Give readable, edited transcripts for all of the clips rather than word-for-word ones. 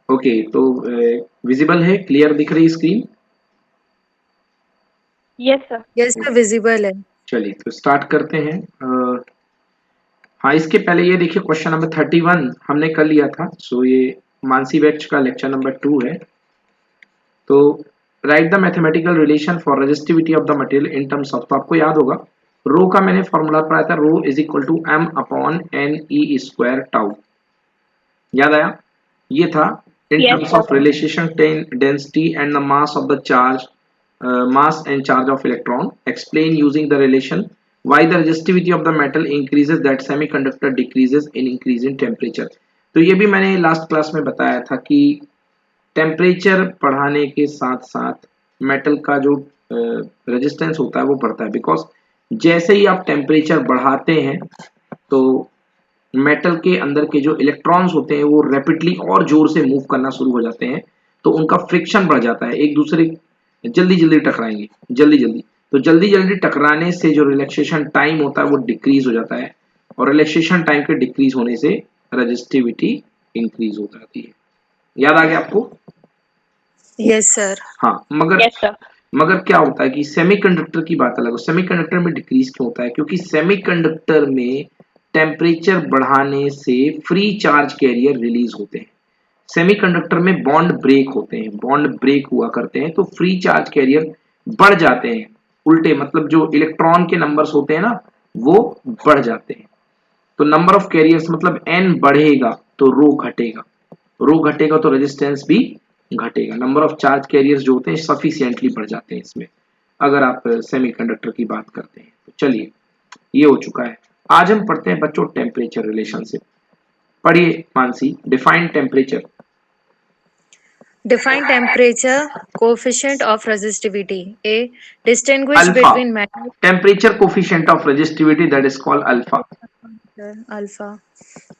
Okay तो visible है, clear दिख रही screen? Yes sir. Yes sir, visible है। चलिए तो स्टार्ट करते हैं। हाँ, इसके पहले ये देखिए क्वेश्चन नंबर 31 हमने कर लिया था। सो ये मानसी बैच का लेक्चर नंबर 2 है। तो right the mathematical relation for resistivity of the material in terms of, तो आपको याद होगा रो का मैंने फॉर्मूला पढ़ाया था, rho is equal to m upon n e square tau. याद आया? ये था in Yes, terms sir. of relation density and the mass of the charge, mass and charge of electron. Explain using the relation why the resistivity of the metal increases that semiconductor decreases in increasing temperature. तो ये भी मैंने last class में बताया था कि temperature बढ़ाने के साथ साथ मेटल का जो रेजिस्टेंस होता है वो बढ़ता है, बिकॉज जैसे ही आप टेम्परेचर बढ़ाते हैं तो मेटल के अंदर के जो इलेक्ट्रॉन्स होते हैं वो रैपिडली और जोर से मूव करना शुरू हो जाते हैं, तो उनका फ्रिक्शन बढ़ जाता है, एक दूसरे जल्दी जल्दी टकराएंगे, जल्दी जल्दी। तो जल्दी जल्दी टकराने से जो रिलैक्सेशन टाइम होता है वो डिक्रीज हो जाता है, और रिलैक्सेशन टाइम के डिक्रीज होने से रेजिस्टिविटी इंक्रीज हो जाती है। याद आ गया आपको? Yes sir. हाँ, मगर Yes, sir. मगर क्या होता है कि सेमीकंडक्टर की बात अलग है। सेमीकंडक्टर में डिक्रीज क्यों होता है? क्योंकि सेमीकंडक्टर में टेम्परेचर बढ़ाने से फ्री चार्ज कैरियर रिलीज होते हैं। सेमीकंडक्टर में बॉन्ड ब्रेक होते हैं, बॉन्ड ब्रेक हुआ करते हैं, तो फ्री चार्ज कैरियर बढ़ जाते हैं। उल्टे मतलब जो इलेक्ट्रॉन के नंबर्स होते हैं ना वो बढ़ जाते हैं। तो नंबर ऑफ कैरियर्स मतलब एन बढ़ेगा तो रो घटेगा, रो घटेगा तो रेजिस्टेंस भी घटेगा। नंबर ऑफ चार्ज कैरियर्स जो होते हैं सफिशिएंटली बढ़ जाते हैं इसमें, अगर आप सेमीकंडक्टर की बात करते हैं। तो चलिए ये हो चुका है। आज हम पढ़ते हैं बच्चों टेम्परेचर रिलेशनशिप। पढ़िए Mansi, define temperature. Define temperature coefficient of resistivity. A. Distinguish alpha, between metals. Temperature coefficient of resistivity, that is called alpha. Alpha.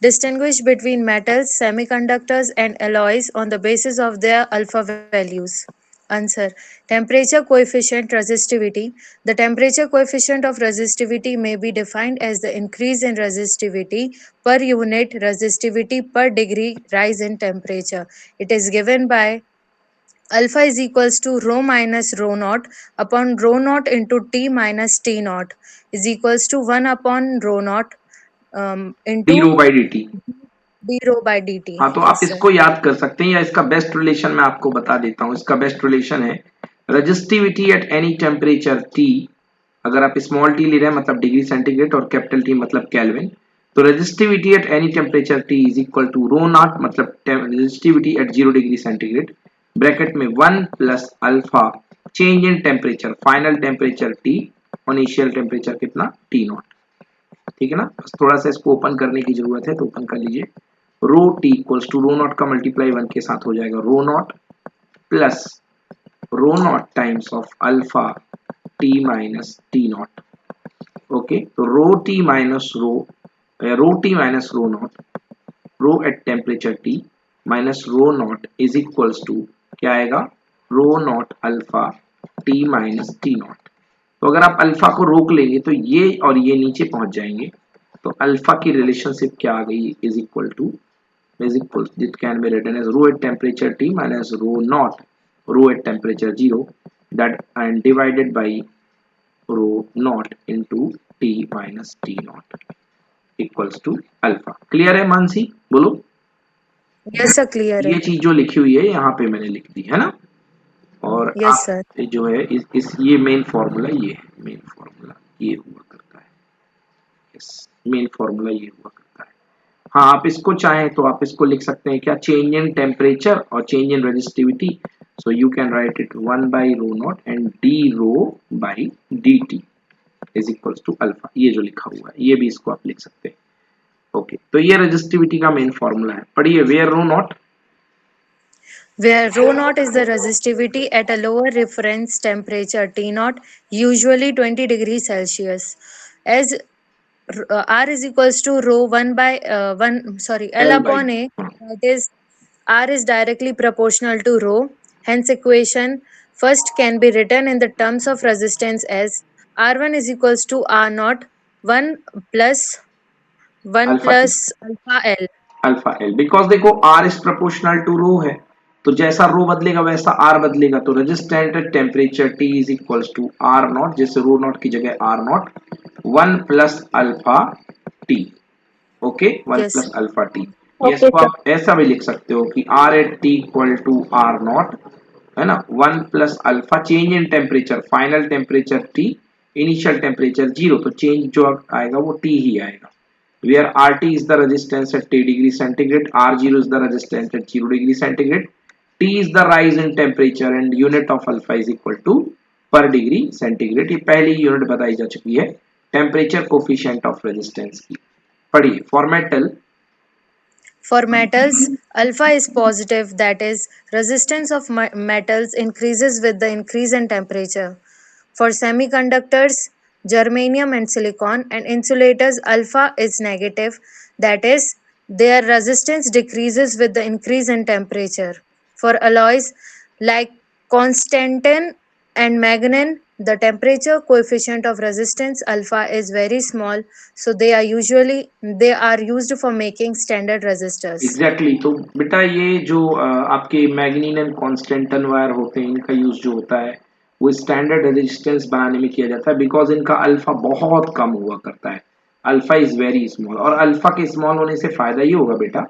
Distinguish between metals, semiconductors, and alloys on the basis of their alpha values. Answer. Temperature coefficient resistivity. The temperature coefficient of resistivity may be defined as the increase in resistivity per unit resistivity per degree rise in temperature. It is given by alpha is equals to rho minus rho naught upon rho naught into T minus T naught is equals to 1 upon rho naught D into rho by D T. d rho by dt. हाँ, तो आप Yes, sir. इसको याद कर सकते हैं, या इसका बेस्ट रिलेशन मैं आपको बता देता हूँ। इसका बेस्ट रिलेशन है resistivity at any temperature T। अगर आप स्मॉल टी ले रहे हैं मतलब डिग्री सेंटीग्रेड और कैपिटल टी मतलब केल्विन, तो resistivity at any temperature T is equal to rho naught मतलब resistivity at 0 degree centigrade bracket में 1 plus alpha change in temperature, final temperature T और इनिशियल टेम्परेचर कितना T नॉट। ठीक है ना? बस थोड़ा सा इसको ओपन करने की जरूरत है, तो ओपन कर लीजिए। Rho T equals to rho naught का मल्टीप्लाई 1 के साथ हो जाएगा rho naught plus rho naught times of alpha T minus T naught. Okay, तो rho T minus rho naught, rho at temperature T minus rho naught is equals to क्या आएगा? Rho naught alpha T minus T naught. तो अगर आप alpha को रोक लेंगे तो ये और ये नीचे पहुंच जाएंगे, तो अल्फा की रिलेशनशिप क्या आ गई? Is equal to it can be written as rho at temperature T minus rho at temperature 0 that and divided by rho naught into T minus T naught equals to alpha। Clear है मानसी? बोलो। Yes, sir. Clear ये है. चीज जो लिखी हुई है यहाँ पे मैंने लिख दी है ना, और Yes, आप sir. जो है इस ये मेन फॉर्मूला, ये है मेन फॉर्मूला, ये हुआ करता है। यस, मेन फॉर्मूला ये हुआ करता है। हाँ, आप इसको चाहें तो आप इसको लिख सकते हैं क्या? चेंज इन टेम्परेचर और change in resistivity. So you can write it 1 by rho naught and D rho by D T is equals to alpha. ये जो लिखा हुआ है ये भी इसको आप लिख सकते हैं। ओके, तो ये रेजिस्टिविटी का मेन फॉर्मूला है। पढ़िए, where rho naught, Where rho naught is the resistivity at a lower reference temperature T naught, usually 20 degrees Celsius, as R is equals to rho 1 by 1 sorry L L by. upon A, that is R is directly proportional to rho. Hence equation first can be written in the terms of resistance as R1 is equals to R naught 1 plus 1 alpha T, plus alpha L. Alpha L, because देखो R is proportional to rho है, तो जैसा rho बदलेगा वैसा R बदलेगा, तो resistant temperature T is equals to R naught, जैसे rho naught की जगह R naught 1 plus alpha T. Okay, 1 Yes, plus sir. Alpha T. ये ओके इसको सर। आप ऐसा भी लिख सकते हो कि R at T equal to R not, है ना, 1 plus alpha, change in temperature, final temperature T, initial temperature 0, तो चेंज जो आएगा वो टी ही आएगा। where RT is the resistance at T degree centigrade, R0 is the resistance at 0 degree centigrade, T is the rise in temperature and unit of alpha is equal to per degree centigrade। ये पहली unit बताई जा चुकी है temperature coefficient of resistance की। पढ़िए for metal, For metals, alpha is positive, that is, resistance of metals increases with the increase in temperature. For semiconductors, germanium and silicon, and insulators, alpha is negative, that is, their resistance decreases with the increase in temperature. For alloys like constantan and manganese, the temperature coefficient of resistance alpha is very small, so they are used for making standard resistors. Exactly तो बेटा ये जो आपके मैग्नीन and constantan wire होते हैं, इनका use जो होता है वो स्टैंडर्ड रेजिस्टेंस बनाने में किया जाता है, बिकॉज इनका अल्फा बहुत कम हुआ करता है, अल्फा इज वेरी स्मॉल। और अल्फा के स्मॉल होने से फायदा ये होगा बेटा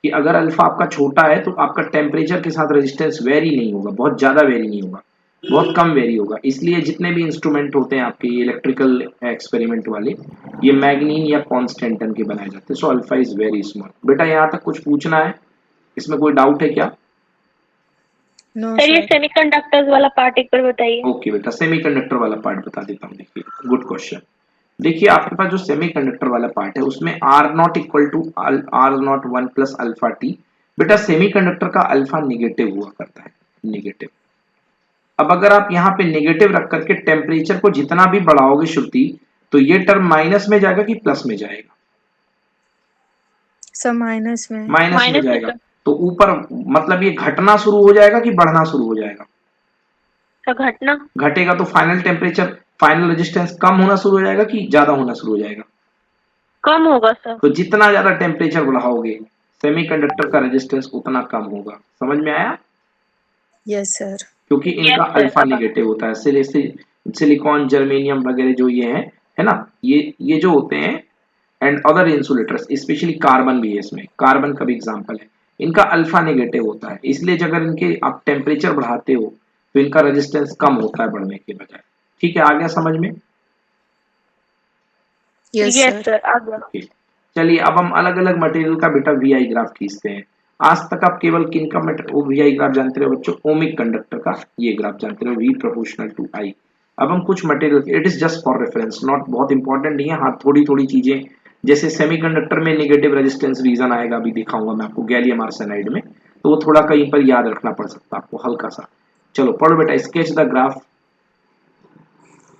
कि अगर अल्फा आपका छोटा है तो आपका टेम्परेचर के साथ रेजिस्टेंस वेरी नहीं होगा, बहुत ज्यादा वेरी नहीं होगा, बहुत कम वेरी होगा। इसलिए जितने भी इंस्ट्रूमेंट होते हैं आपके इलेक्ट्रिकल एक्सपेरिमेंट वाले, ये मैग्नीन या कॉन्स्टेंटन के बनाए जाते हैं। So alpha is very small. बेटा यहाँ तक कुछ पूछना है, इसमें कोई डाउट है क्या? No, सर ये sir. सेमीकंडक्टर्स वाला पार्ट एक बार बताइए। ओके बेटा, सेमीकंडक्टर वाला पार्ट बता देता हूँ। देखिए गुड क्वेश्चन। देखिए आपके पास जो सेमीकंडक्टर वाला पार्ट है उसमें R naught equal to R naught 1 plus alpha T. बेटा सेमीकंडक्टर का अल्फा निगेटिव हुआ करता है, निगेटिव। अब अगर आप यहाँ पे नेगेटिव रख करके टेम्परेचर को जितना भी बढ़ाओगे श्रुति, तो ये टर्म माइनस में जाएगा कि प्लस में जाएगा? Sir, minus में. माइनस में माइनस में जाएगा। सर। तो ऊपर मतलब ये घटना शुरू हो जाएगा कि बढ़ना शुरू हो जाएगा? सर घटना। घटेगा तो फाइनल टेम्परेचर, फाइनल रेजिस्टेंस कम होना शुरू हो जाएगा कि ज्यादा होना शुरू हो जाएगा? कम होगा सर। तो जितना ज्यादा टेम्परेचर बढ़ाओगे सेमीकंडक्टर का रेजिस्टेंस उतना कम होगा। समझ में आया? Yes, sir. क्योंकि इनका यस सर। अल्फा नेगेटिव होता है। सिलिकॉन, जर्मेनियम वगैरह जो ये हैं, है ना, ये जो होते हैं and other insulators, specially carbon भी है इसमें, कार्बन का भी एग्जांपल है, इनका अल्फा नेगेटिव होता है। इसलिए अगर इनके आप टेम्परेचर बढ़ाते हो तो इनका रेजिस्टेंस कम होता है बढ़ने के बजाय। ठीक है, आ गया समझ में? Yes, yes sir. सर आ गया। ओके, चलिए अब हम अलग अलग मटेरियल का बेटा वीआई ग्राफ खींचते हैं। आज तक आप केवल किन का वीआई ग्राफ जानते रहे बच्चों? ओमिक कंडक्टर का ये ग्राफ जानते रहे, वी प्रोपोर्शनल टू आई। अब हम कुछ material, it is just for reference, not बहुत इंपॉर्टेंट नहीं है, हाँ थोड़ी थोड़ी चीजें, जैसे सेमीकंडक्टर में नेगेटिव रेजिस्टेंस रीजन आएगा, अभी दिखाऊंगा मैं आपको गैलियम आर्सेनाइड में, तो वो थोड़ा कहीं पर याद रखना पड़ सकता है आपको हल्का सा। चलो पढ़ो बेटा, sketch the graph.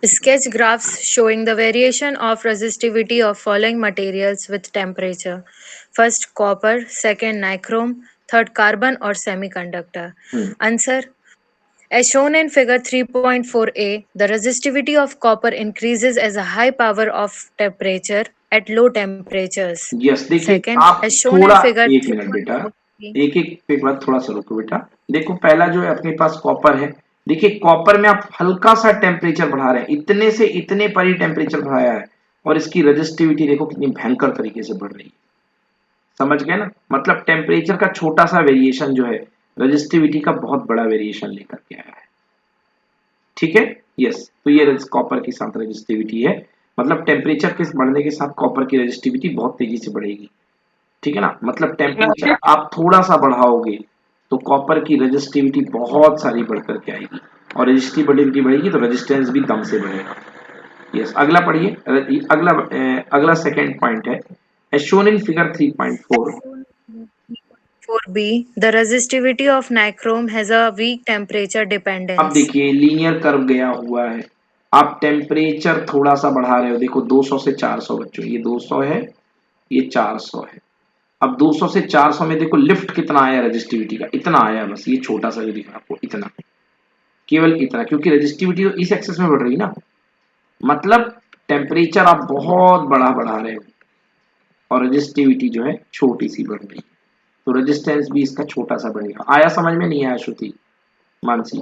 Sketch graphs showing the variation of resistivity of following materials with temperature. First copper, second nichrome, third carbon or semiconductor. Answer. As shown in figure 3.4a, the resistivity of copper increases as a high power of temperature at low temperatures. Yes देखिए Second, आप as shown थोड़ा, in figure एक minute बेटा, 3.4b. एक एक पे बाद थोड़ा सा रुको बेटा। देखो पहला जो है अपने पास कॉपर है, देखिए कॉपर में आप हल्का सा टेम्परेचर बढ़ा रहे हैं, इतने से इतने पर ही टेम्परेचर बढ़ाया है, और इसकी रेजिस्टिविटी देखो कितनी भयंकर तरीके से बढ़ रही है। समझ गए ना? मतलब टेम्परेचर का छोटा सा वेरिएशन जो है रेजिस्टिविटी का बहुत बड़ा वेरिएशन लेकर के आया है। ठीक है, यस, तो ये कॉपर के साथ रेजिस्टिविटी है, मतलब टेम्परेचर के बढ़ने के साथ कॉपर की रेजिस्टिविटी बहुत तेजी से बढ़ेगी। ठीक है ना, मतलब टेम्परेचर आप थोड़ा सा बढ़ाओगे तो कॉपर की रेजिस्टिविटी बहुत सारी बढ़ करके आएगी, और रेजिस्टिविटी बढ़ेगी तो रेजिस्टेंस भी दम से बढ़ेगा। यस, अगला पढ़िए, अगला सेकंड पॉइंट है, as shown in figure 3.4। 4b, the resistivity of nichrome has a weak temperature अब dependence. देखिए लीनियर कर्व गया हुआ है, आप टेम्परेचर थोड़ा सा बढ़ा रहे हो, देखो 200 से 400 बच्चों, ये 200 है, ये 400 है। अब 200 से 400 में देखो लिफ्ट कितना आया रेजिस्टिविटी का, इतना आया, बस ये छोटा सा जो दिख रहा है आपको, इतना, केवल इतना, क्योंकि रेजिस्टिविटी तो इस एक्सेस में बढ़ रही है ना, मतलब टेम्परेचर आप बहुत बढ़ा रहे हो। और रेजिस्टिविटी जो है छोटी सी बढ़ रही है, तो रेजिस्टेंस भी इसका छोटा सा बढ़ेगा। आया समझ में? नहीं आया श्रुति, मानसी?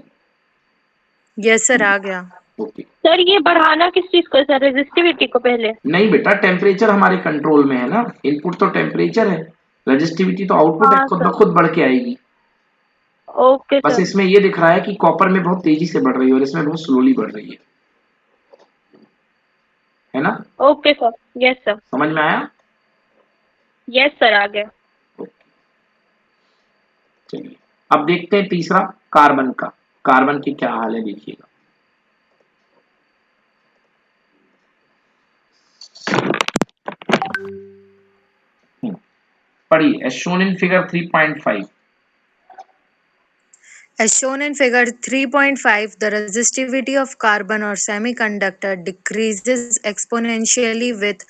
यस सर, आ गया। ओके। सर ये बढ़ाना किस चीज को सर, रेजिस्टिविटी को पहले? नहीं बेटा, टेम्परेचर हमारे कंट्रोल में है ना, इनपुट तो टेम्परेचर है, रेजिस्टिविटी तो आउटपुट है, हाँ खुद सर। ब खुद बढ़ के आएगी। ओके बस सर। इसमें ये दिख रहा है कि कॉपर में बहुत तेजी से बढ़ रही है और इसमें बहुत स्लोली बढ़ रही है ना? Okay sir. Yes sir. समझ में आया? यस सर, आ गया। चलिए अब देखते हैं तीसरा, कार्बन का। कार्बन की क्या हाल है देखिएगा। पढ़िए, as shown in figure 3.5. As shown in figure 3.5, the resistivity of carbon or semiconductor decreases exponentially with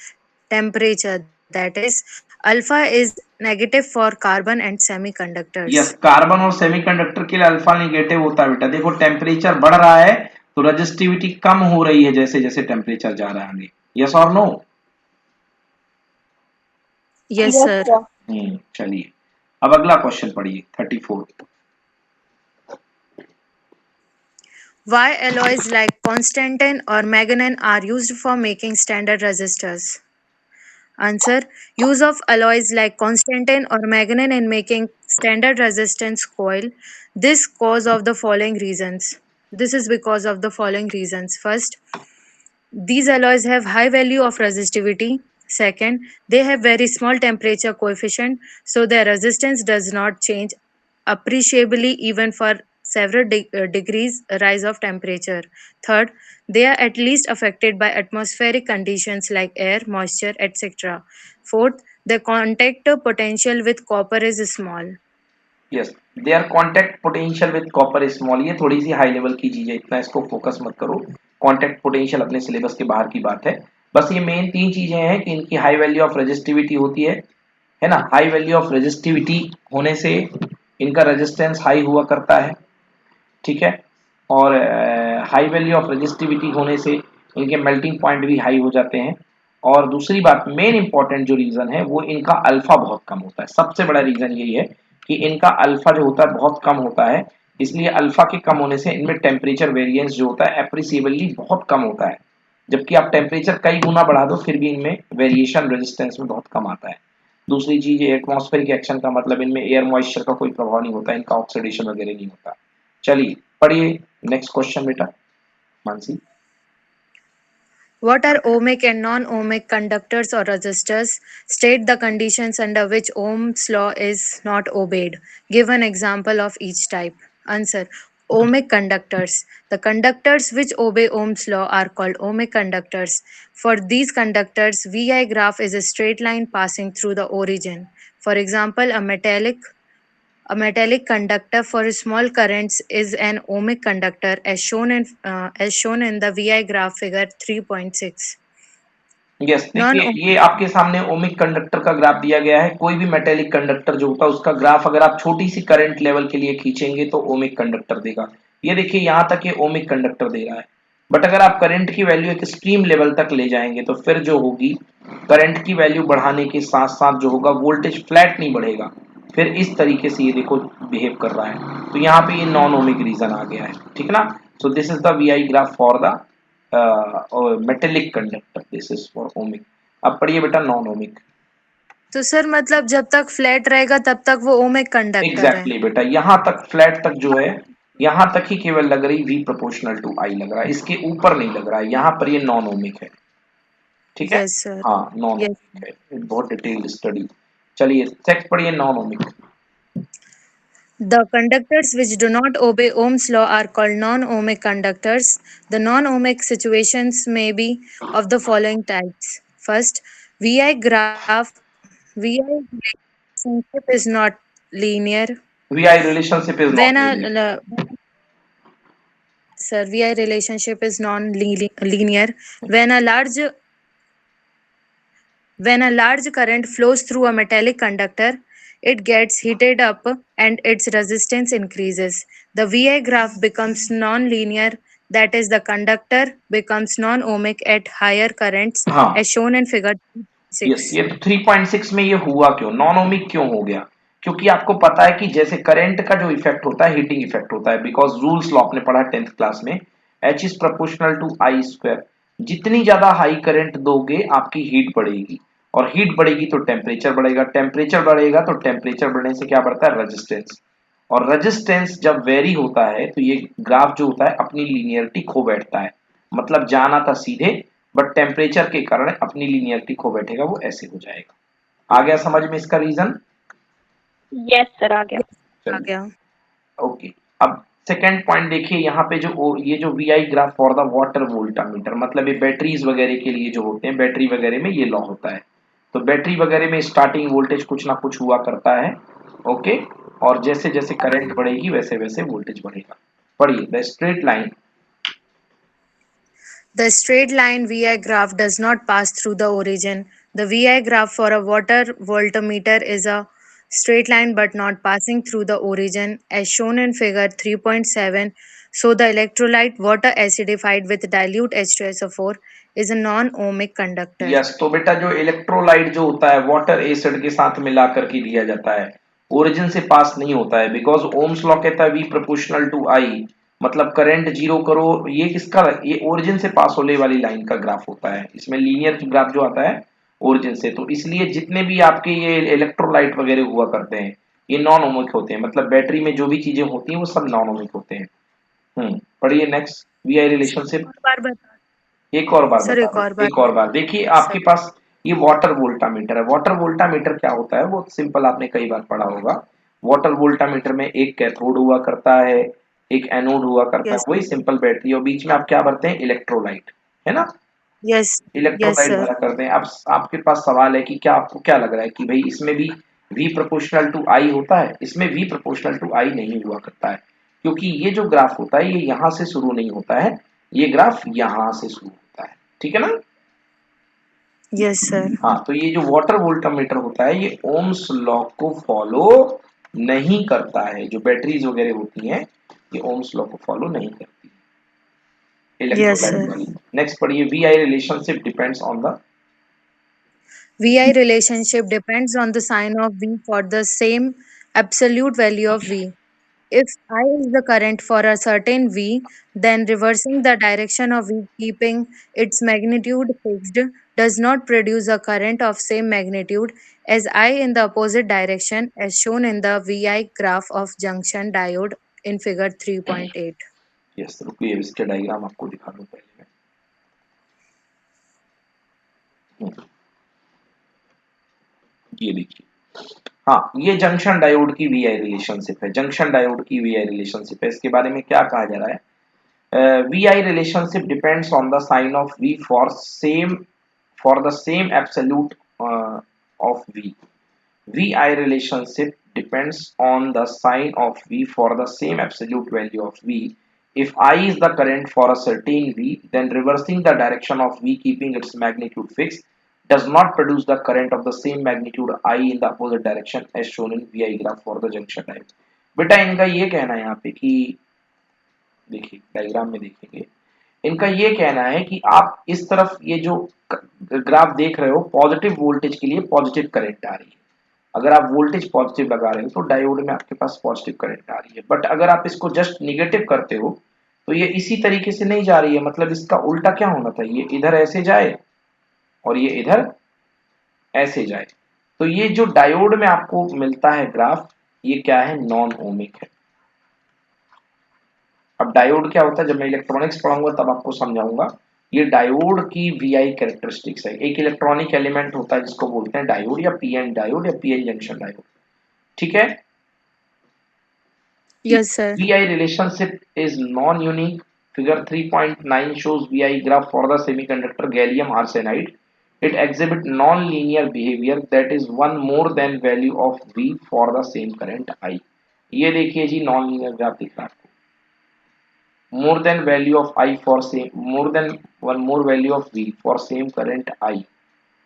temperature. That is, alpha is negative for carbon and semiconductors. Yes, carbon और semiconductor के लिए alpha negative होता है बेटा। देखो temperature बढ़ रहा है तो रेजिस्टिविटी कम हो रही है जैसे जैसे टेम्परेचर जा रहा है आगे। यस और नो? Yes, sir. चलिए अब अगला क्वेश्चन पढ़िए 34। Why alloys like Constantan or manganese are used for making standard resistors? Answer: use of alloys like Constantan or manganese in making standard resistance coil. This cause of the following reasons. This is because of the following reasons. First, these alloys have high value of resistivity. Second, they have very small temperature coefficient, so their resistance does not change appreciably even for several degrees rise of temperature. Third, they are at least affected by atmospheric conditions like air, moisture, etc. Fourth, the contact potential with copper is small. Yes, their contact potential with copper small. ये थोड़ी सी high level की चीज है, इतना इसको focus मत करो। Contact potential अपने सिलेबस के बाहर की बात है। बस ये मेन तीन चीजें हैं कि इनकी हाई वैल्यू ऑफ रेजिस्टिविटी होती है ना। हाई वैल्यू ऑफ रेजिस्टिविटी होने से इनका रेजिस्टेंस हाई हुआ करता है, ठीक है। और हाई वैल्यू ऑफ रेजिस्टिविटी होने से इनके मेल्टिंग पॉइंट भी हाई हो जाते हैं। और दूसरी बात, मेन इंपॉर्टेंट जो रीजन है वो इनका अल्फा बहुत कम होता है। सबसे बड़ा रीजन यही है कि इनका अल्फा जो होता है बहुत कम होता है, इसलिए अल्फा के कम होने से इनमें टेम्परेचर वेरिएंस जो होता है एप्रिसिएबली बहुत कम होता है। जबकि आप टेम्परेचर कई गुना बढ़ा दो फिर भी इनमें वेरिएशन रेजिस्टेंस में बहुत कम आता है। दूसरी चीज, एटमॉस्फेरिक एक्शन का मतलब इनमें एयर मॉइस्चर का कोई प्रभाव नहीं होता, इनका ऑक्सीडेशन वगैरह नहीं होता। चलिए पढ़िए नेक्स्ट क्वेश्चन बेटा Mansi. What are ohmic and non-ohmic conductors or resistors? State the conditions under which Ohm's law is not obeyed. Give an example of each type. Answer: ohmic conductors. The conductors which obey Ohm's law are called ohmic conductors. For these conductors, VI graph is a straight line passing through the origin. For example, a metallic conductor for small currents is an ohmic conductor as shown in the VI graph figure 3.6. Yes, देखिए ये आपके सामने ohmic conductor का graph दिया गया है। कोई भी मेटेलिक कंडक्टर जो होता है उसका ग्राफ अगर आप छोटी सी करंट लेवल के लिए खींचेंगे तो ओमिक कंडक्टर देगा। ये देखिए यहाँ तक ये ओमिक कंडक्टर दे रहा है, बट अगर आप करंट की वैल्यू एक एक्सट्रीम लेवल तक ले जाएंगे तो फिर जो होगी, करंट की वैल्यू बढ़ाने के साथ साथ जो होगा वोल्टेज फ्लैट नहीं बढ़ेगा, फिर इस तरीके से ये देखो बिहेव कर रहा है। तो यहाँ पे ये नॉन ओमिक रीजन आ गया है, ठीक ना। So this is the V graph for the metallic conductor, this is for ohmic. अब पढ़िए बेटा नॉन ओमिक। तो सर मतलब जब तक फ्लैट रहेगा तब तक वो ओमिक कंडक्टर एग्जैक्टली बेटा, यहाँ तक फ्लैट तक जो है, यहाँ तक ही केवल लग रही V प्रोपोर्शनल टू I लग रहा है, इसके ऊपर नहीं लग रहा है। यहाँ पर ये नॉन ओमिक है, ठीक है। Yes, sir. हाँ नॉन Yes. ओमिक है, बहुत डिटेल्ड स्टडी। चलिए नेक्स्ट पढ़िए non ohmic. The conductors which do not obey Ohm's law are called non-ohmic conductors. The non-ohmic situations may be of the following types. First, VI relationship is not linear. VI relationship is When not linear. VI relationship is non-linear. When a large current flows through a metallic conductor, it gets heated up and its resistance increases. The VI graph becomes non-linear, that is, the conductor becomes non-ohmic at higher currents, हाँ as shown in figure yes, 3.6. ये तो 3.6 में ये हुआ क्यों, non ohmic क्यों हो गया? क्योंकि आपको पता है कि जैसे करंट का जो इफेक्ट होता है हीटिंग इफेक्ट होता है, बिकॉज रूल्स लॉ आपने पढ़ा 10th क्लास में, H is proportional to I square. जितनी ज्यादा हाई करंट दोगे आपकी हीट बढ़ेगी, और हीट बढ़ेगी तो टेम्परेचर बढ़ेगा, टेम्परेचर बढ़ेगा तो टेम्परेचर बढ़ने से क्या बढ़ता है, रेजिस्टेंस। और रेजिस्टेंस जब वेरी होता है तो ये ग्राफ जो होता है अपनी लीनियरिटी खो बैठता है, मतलब जाना था सीधे, बट टेम्परेचर के कारण अपनी लीनियरिटी खो बैठेगा, वो ऐसे हो जाएगा। आ गया समझ में इसका रीजन? यस सर, आ गया। आ चलिए, गया. ओके। अब सेकंड पॉइंट देखिए, यहाँ पे जो ये जो V I graph for the water voltameter, मतलब ये बैटरीज वगैरह के लिए जो होते हैं, बैटरी वगैरह में ये लॉ होता है। तो बैटरी वगैरह में स्टार्टिंग वोल्टेज कुछ ना कुछ हुआ करता है, ओके, और जैसे जैसे करंट बढ़ेगी वैसे वैसे वोल्टेज बढ़ेगा। पढ़िए, the straight line, The straight line VI graph does not pass through the origin. The VI graph for a water voltmeter is a straight line but not passing through the origin as shown in figure 3.7. So the electrolyte water acidified with dilute H2SO4 is a non-ohmic conductor. Yes, तो बेटा जो electrolyte जो होता है water acid के साथ मिला करके दिया जाता है, ओरिजिन से पास नहीं होता है, बिकॉज ओम्स लॉ कहता है वी प्रोपोर्शनल टू आई, मतलब करंट जीरो करो, ये किसका, ये ओरिजिन से पास होने वाली लाइन का ग्राफ होता है, इसमें लीनियर ग्राफ जो आता है ओरिजिन से। तो इसलिए जितने भी आपके ये इलेक्ट्रोलाइट वगैरह हुआ करते हैं ये नॉन ओमिक होते हैं, मतलब बैटरी में जो भी चीजें होती हैं वो सब नॉन ओमिक होते हैं। पढ़िए नेक्स्ट, वी आई रिलेशनशिप। और बार बता एक और बार सर, बता एक दो, और बार एक और बार देखिए, सर. आपके पास ये वाटर वोल्टामीटर है। वाटर वोल्टामीटर क्या होता है, वो सिंपल, आपने कई बार पढ़ा होगा। वाटर वोल्टामीटर में एक कैथोड हुआ करता है, एक एनोड हुआ करता है, यस वही सिंपल बैटरी, और बीच में आप क्या भरते हैं, इलेक्ट्रोलाइट, है ना, यस यस इलेक्ट्रोलाइट सर. भरा करते हैं। अब आपके पास सवाल है कि क्या, आपको क्या लग रहा है कि भाई इसमें भी V प्रोपोर्शनल टू I होता है? इसमें V प्रोपोर्शनल टू I नहीं हुआ करता है, क्योंकि ये जो ग्राफ होता है ये यहां से शुरू नहीं होता है, ये ग्राफ यहां से शुरू होता है, ठीक है ना। Yes sir. हाँ, तो ये जो वाटर वोल्टामीटर होता है ये ओम्स लॉ को फॉलो नहीं करता है, जो बैटरीज वगैरह होती हैं ये ओम्स लॉ को फॉलो नहीं करती, यस इलेक्ट्रोलाइट सर. वाली। नेक्स्ट पढ़िए, V I relationship depends on the, VI relationship depends on the sign of V for the same absolute value of V. If I is the current for a certain V, then reversing the direction of V, keeping its magnitude fixed, does not produce a current of same magnitude as I in the opposite direction as shown in the VI graph of junction diode in figure 3.8. Yes रुकिए, इसके diagram आपको दिखा दूं पहले मैं। ये देखिए, हाँ, ये जंक्शन डायोड की वी आई रिलेशनशिप है, जंक्शन डायोड की वी आई रिलेशनशिप है। इसके बारे में क्या कहा जा रहा है, VI relationship depends on the sign of V for the same absolute of V. VI relationship depends on the sign of V for the same absolute value of V. If I is the current for a certain V, then reversing the direction of V keeping its magnitude fixed does not produce the current of the same magnitude I in the opposite direction as shown in VI graph for the junction diode. बेटा इनका ये कहना है यहाँ पे कि, देखिए diagram में देखेंगे, इनका ये कहना है कि आप इस तरफ ये जो ग्राफ देख रहे हो, पॉजिटिव वोल्टेज के लिए पॉजिटिव करंट आ रही है। अगर आप वोल्टेज पॉजिटिव लगा रहे हो तो डायोड में आपके पास पॉजिटिव करंट आ रही है, बट अगर आप इसको जस्ट निगेटिव करते हो तो ये इसी तरीके से नहीं जा रही है, मतलब इसका उल्टा क्या होना था, ये इधर ऐसे जाए और ये इधर ऐसे जाए। तो ये जो डायोड में आपको मिलता है ग्राफ, ये क्या है, नॉन ओमिक है। अब डायोड क्या होता है, जब मैं इलेक्ट्रॉनिक्स पढ़ाऊंगा तब आपको समझाऊंगा। ये डायोड की वीआई कैरेक्टरिस्टिक्स है। एक इलेक्ट्रॉनिक एलिमेंट होता है जिसको बोलते हैं डायोड या पीएन डायोड या पीएन जंक्शन डायोड, ठीक है। Yes, sir. VI relationship is non-unique. Figure 3.9 shows VI graph for the semiconductor gallium arsenide. It exhibits non-linear behavior, that is one more than value of V for the same current I. ये देखिए जी, non linear graph दिख रहा है आपको, more than value of I for same, more than one more value of V for same current I.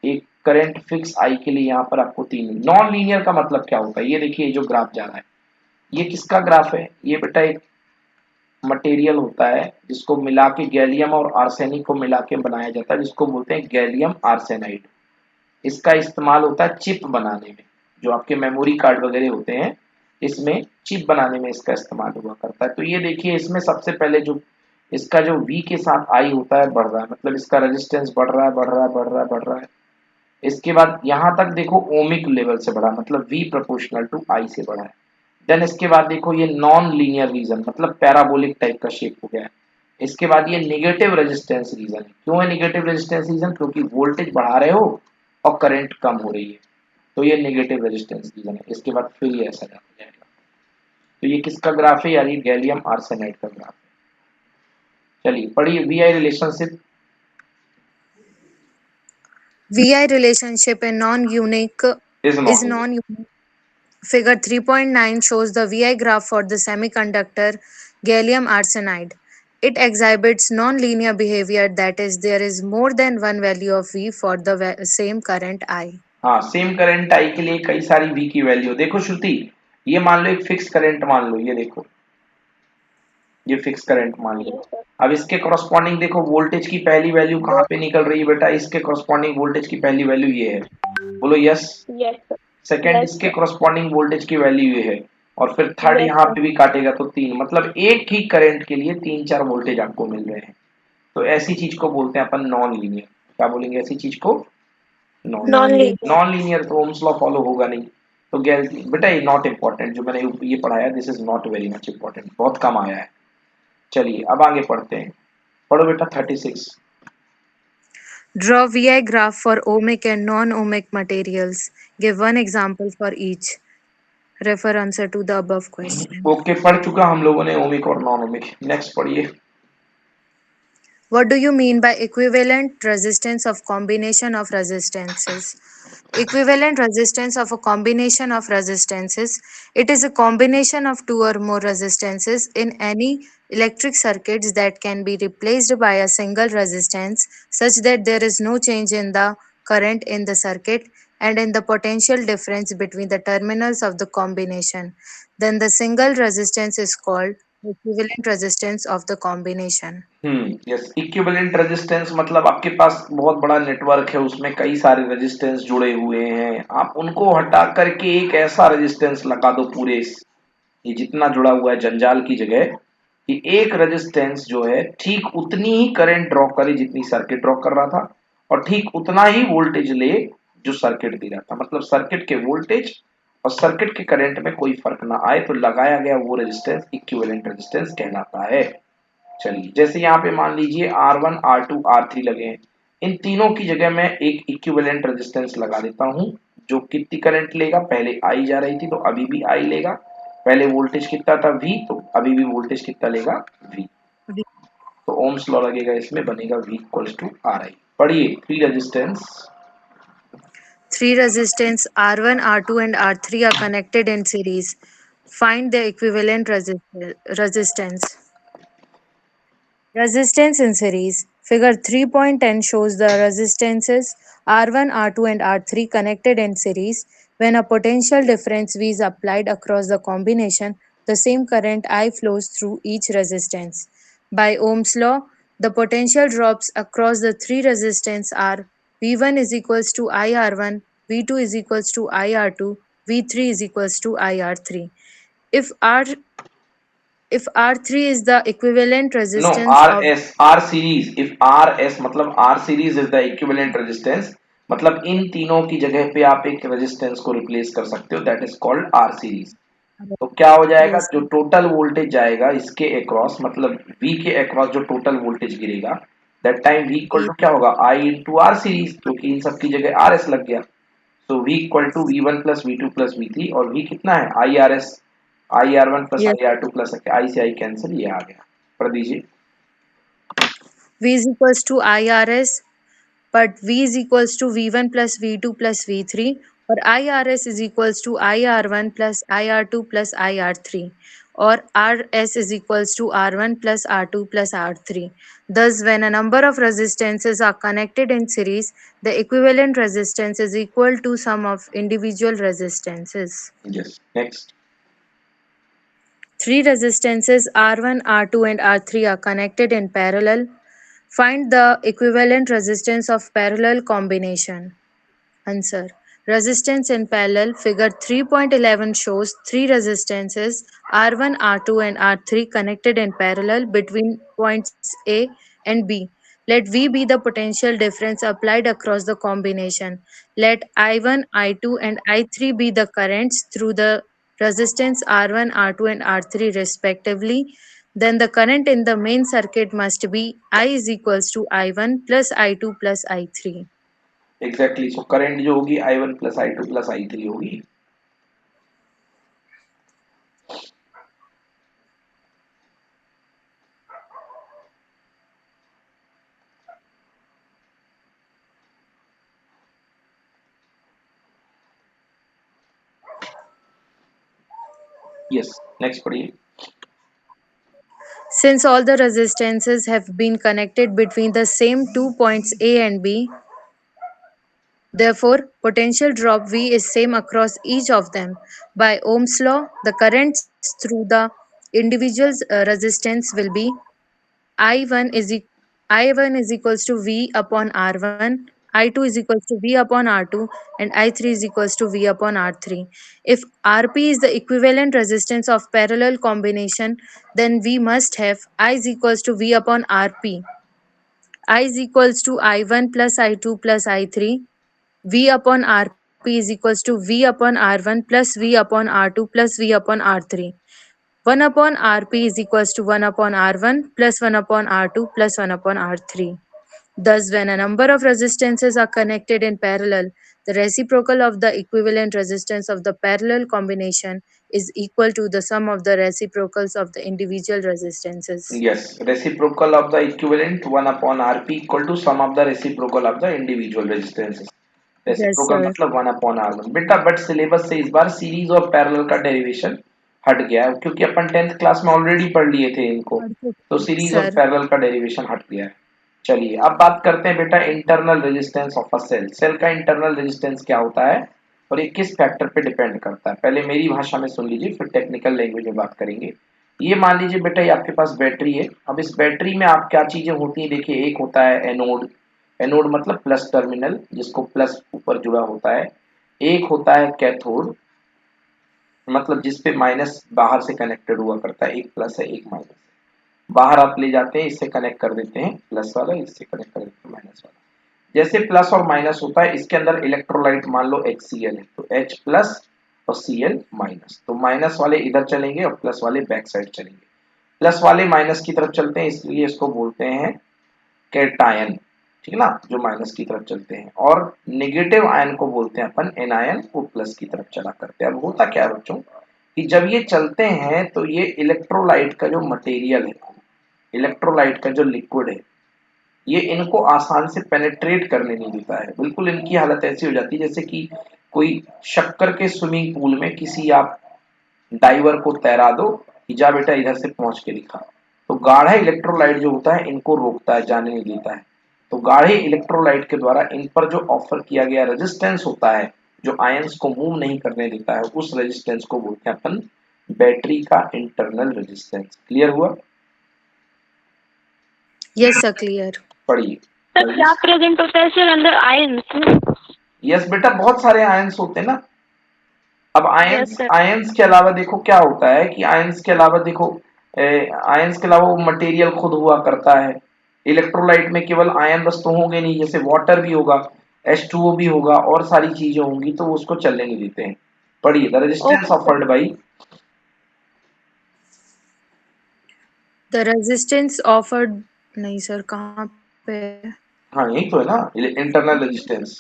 एक current fix I के लिए यहाँ पर आपको तीन। नॉन लीनियर का मतलब क्या होता है, ये देखिए जो ग्राफ जा रहा है ये किसका ग्राफ है, ये बेटा एक मटेरियल होता है जिसको मिला के गैलियम और आर्सेनिक को मिला के बनाया जाता है, जिसको बोलते हैं गैलियम आर्सेनाइड। इसका इस्तेमाल होता है चिप बनाने में, जो आपके मेमोरी कार्ड वगैरह होते हैं इसमें चिप बनाने में इसका इस्तेमाल हुआ करता है। तो ये देखिए इसमें सबसे पहले जो इसका जो V के साथ I होता है बढ़ रहा है, मतलब इसका रेजिस्टेंस बढ़ रहा है बढ़ रहा है बढ़ रहा है बढ़ रहा है। इसके बाद यहाँ तक देखो ओमिक लेवल से बढ़ा, मतलब V प्रोपोर्शनल टू I से बढ़ा है। देन इसके बाद देखो ये नॉन लीनियर रीजन, मतलब पैराबोलिक टाइप का शेप हो गया है। इसके बाद ये निगेटिव रेजिस्टेंस रीजन है। क्यों है निगेटिव रेजिस्टेंस रीजन? क्योंकि वोल्टेज बढ़ा रहे हो और करंट कम हो रही है, तो ये नेगेटिव रेजिस्टेंस रीजन है। इसके बाद फिर ये ऐसा हो जाएगा। तो ये किसका ग्राफ है? यानी गैलियम आर्सेनाइड का ग्राफ है। चलिए पढ़िए V I relationship. VI relationship in non-unique is is non non-unique. Figure 3.9 shows the VI graph for the semiconductor gallium arsenide. It exhibits non-linear behavior, that is, there is more than one value of V for the same current I. हाँ, same current I के लिए कई सारी we की value. देखो श्रुति, ये मान लो एक फिक्स करंट मान लो, ये देखो ये फिक्स करंट मान लो। Yes, sir. अब इसके कॉरस्पॉन्डिंग देखो वोल्टेज की पहली वैल्यू कहाँ पे निकल रही है बेटा? इसके कॉरस्पॉन्डिंग वोल्टेज की पहली वैल्यू ये है, बोलो yes. Yes, sir. Second Yes, इसके sir. कॉरस्पॉन्डिंग वोल्टेज की वैल्यू ये है, और फिर थर्ड Yes, यहाँ sir. पे भी काटेगा तो तीन, मतलब एक ही करंट के लिए तीन चार वोल्टेज आपको मिल रहे हैं। तो ऐसी चीज को बोलते हैं अपन नॉन लीनियर। क्या बोलेंगे ऐसी चीज को? Non Non-linear. Non linear. तो ओम्स लॉ फॉलो होगा नहीं। तो बेटा ये नॉट इम्पोर्टेंट, जो मैंने ये पढ़ाया this is not very much important, बहुत कम आया है। चलिए अब आगे पढ़ते हैं, पढ़ो बेटा 36। Draw VI graph for ohmic and non-ohmic materials. Give one example for each. Refer answer to the above question. Okay, पढ़ चुका हम लोगों ने ओमिक और नॉन ओमिक। नेक्स्ट पढ़िए। What do you mean by equivalent resistance of combination of resistances? Equivalent resistance of a combination of resistances. It is a combination of two or more resistances in any electric circuits that can be replaced by a single resistance such that there is no change in the current in the circuit and in the potential difference between the terminals of the combination. Then the single resistance is called the equivalent resistance of the combination. Yes, equivalent resistance मतलब आपके पास बहुत बड़ा network है, उसमें कई सारे resistance जुड़े हुए हैं, आप उनको हटा करके एक ऐसा रेजिस्टेंस लगा दो पूरे ये जितना जुड़ा हुआ है जंजाल की जगह, कि एक रेजिस्टेंस जो है ठीक उतनी ही करंट ड्रॉ करे जितनी सर्किट ड्रॉ कर रहा था, और ठीक उतना ही वोल्टेज ले जो सर्किट दे रहा था। मतलब सर्किट के वोल्टेज और सर्किट के करंट में कोई फर्क ना आए, तो लगाया गया वो रेजिस्टेंस इक्विवेलेंट रेजिस्टेंस कहलाता है। चलिए जैसे यहाँ पे मान लीजिए R1 R2 R3 लगे हैं, इन तीनों की जगह मैं एक इक्विवेलेंट रेजिस्टेंस लगा देता हूँ, जो कितनी करंट लेगा? पहले I जा रही थी तो अभी भी I लेगा। पहले वोल्टेज कितना था V, तो अभी भी वोल्टेज कितना लेगा? V। तो ओम्स लॉ लगेगा, इसमें बनेगा V इक्वल्स टू RI। पढ़िए three resistance. Three resistance R1, R2, and R3 are connected in series. Find the equivalent resistance. Resistance in series. Figure 3.10 shows the resistances R1, R2, and R3 connected in series. When a potential difference V is applied across the combination, the same current I flows through each resistance. By Ohm's law, the potential drops across the three resistance are V1 is equals to IR1, V2 is equals to IR2, V3 is equals to IR3. If R3 is the equivalent no, resistance of R series. If RS मतलब R series is the equivalent resistance, मतलब इन तीनों की जगह पे आप एक resistance को रिप्लेस कर सकते हो, that is called R series. तो क्या हो जाएगा? yes, जो टोटल वोल्टेज जाएगा इसके अक्रॉस, मतलब V के अक्रॉस जो टोटल वोल्टेज गिरेगा, that time V equal to क्या होगा? I इंटू R सीरीज, क्योंकि इन सब की जगह RS लग गया। तो V equal to V1 plus V2 plus V3, और V कितना है? IRS, IR1 plus yes, IR2 plus I से I कैंसिल, ये आ गया। पढ़ दीजिए। V is equals to IRS, but V is equals to V1 plus V2 plus V3, or IRS is equals to IR1 plus IR2 plus IR3, or RS is equals to R1 plus R2 plus R3. Thus, when a number of resistances are connected in series, the equivalent resistance is equal to sum of individual resistances. Yes, next. Three resistances R1, R2, and R3 are connected in parallel. Find the equivalent resistance of parallel combination. Answer. Resistance in parallel. Figure 3.11 shows three resistances R1, R2, and R3 connected in parallel between points A and B. Let V be the potential difference applied across the combination. Let I1, I2, and I3 be the currents through the resistance R1, R2, and R3 respectively. Then the current in the main circuit must be I is equals to I1 plus I2 plus I3. Exactly, so current जो होगी I1 plus I2 plus I3 होगी. Yes, next पढ़िए. Since all the resistances have been connected between the same 2 points A and B, therefore potential drop V is same across each of them. By Ohm's law, the currents through the individual resistance will be I1 is I1 is equals to V upon R1, I2 is equals to V upon R2, and I3 is equals to V upon R3. If Rp is the equivalent resistance of parallel combination, then we must have I is equals to V upon Rp. I is equals to I1 plus I2 plus I3. V upon Rp is equals to V upon R1 plus V upon R2 plus V upon R3. 1 upon Rp is equals to 1 upon R1 plus 1 upon R2 plus 1 upon R3. Thus, when a number of resistances are connected in parallel, the reciprocal of the equivalent resistance of the parallel combination is equal to the sum of the reciprocals of the individual resistances. Yes, reciprocal of the equivalent 1 upon Rp equal to sum of the reciprocal of the individual resistances. Yes, reciprocal sir. मतलब 1 upon R1. बेटा but syllabus से इस बार series और parallel का derivation हट गया है, क्योंकि अपन 10th क्लास में ऑलरेडी पढ़ लिए थे इनको, तो सीरीज और Sir. पैरेलल का डेरिवेशन हट गया है. चलिए अब बात करते हैं बेटा internal resistance of a cell. Cell का इंटरनल रेजिस्टेंस क्या होता है और ये किस फैक्टर पे डिपेंड करता है. पहले मेरी भाषा में सुन लीजिए, फिर टेक्निकल लैंग्वेज में बात करेंगे. ये मान लीजिए बेटा ये आपके पास बैटरी है. अब इस बैटरी में आप क्या चीजें होती हैं, देखिए एक होता है एनोड. एनोड मतलब प्लस टर्मिनल जिसको प्लस ऊपर जुड़ा होता है. एक होता है कैथोड मतलब जिसपे माइनस बाहर से कनेक्टेड हुआ करता है. एक प्लस है एक माइनस है. बाहर आप ले जाते हैं, इससे कनेक्ट कर देते हैं प्लस वाला, इससे कनेक्ट कर देते हैं माइनस वाला. जैसे प्लस और माइनस होता है, इसके अंदर इलेक्ट्रोलाइट मान लो HCl है, तो H प्लस और Cl माइनस. तो माइनस वाले इधर चलेंगे और प्लस वाले बैक साइड चलेंगे. प्लस वाले माइनस की तरफ चलते हैं, इसलिए इसको बोलते हैं कैटायन. ठीक है ना, जो माइनस की तरफ चलते हैं. और नेगेटिव आयन को बोलते हैं अपन एनायन, वो प्लस की तरफ चला करते हैं. अब होता क्या है बच्चों कि जब ये चलते हैं तो ये इलेक्ट्रोलाइट का जो मटेरियल है, इलेक्ट्रोलाइट का जो लिक्विड है, ये इनको आसान से पेनिट्रेट करने नहीं देता है. बिल्कुल इनकी हालत ऐसी हो जाती है जैसे कि कोई शक्कर के स्विमिंग पूल में किसी आप डाइवर को तैरा दो कि जा बेटा इधर से पहुंच के दिखा. तो गाढ़ा इलेक्ट्रोलाइट जो होता है इनको रोकता है, जाने नहीं देता है. तो गाढ़े इलेक्ट्रोलाइट के द्वारा इन पर जो ऑफर किया गया रेजिस्टेंस होता है, जो आयंस को मूव नहीं करने देता है, उस रेजिस्टेंस को बोलते हैं अपन बैटरी का इंटरनल रेजिस्टेंस. क्लियर हुआ? Yes, sir. Clear. पढ़िए. सर क्या प्रेजेंट होता है सर अंदर आयंस? यस बेटा, बहुत सारे आयंस होते हैं ना. अब आयंस Yes, sir. आयंस के अलावा देखो क्या होता है कि आयंस के अलावा देखो आयंस के अलावा वो मटेरियल खुद हुआ करता है. इलेक्ट्रोलाइट में केवल आयन बस तो होंगे नहीं, जैसे वाटर भी होगा, H2O भी होगा, और सारी चीजें होंगी, तो उसको चलने नहीं देते हैं. पढ़िए. The resistance Okay, offered by. The resistance offered. नहीं सर, कहाँ पे है? हाँ यही तो है ना, internal resistance.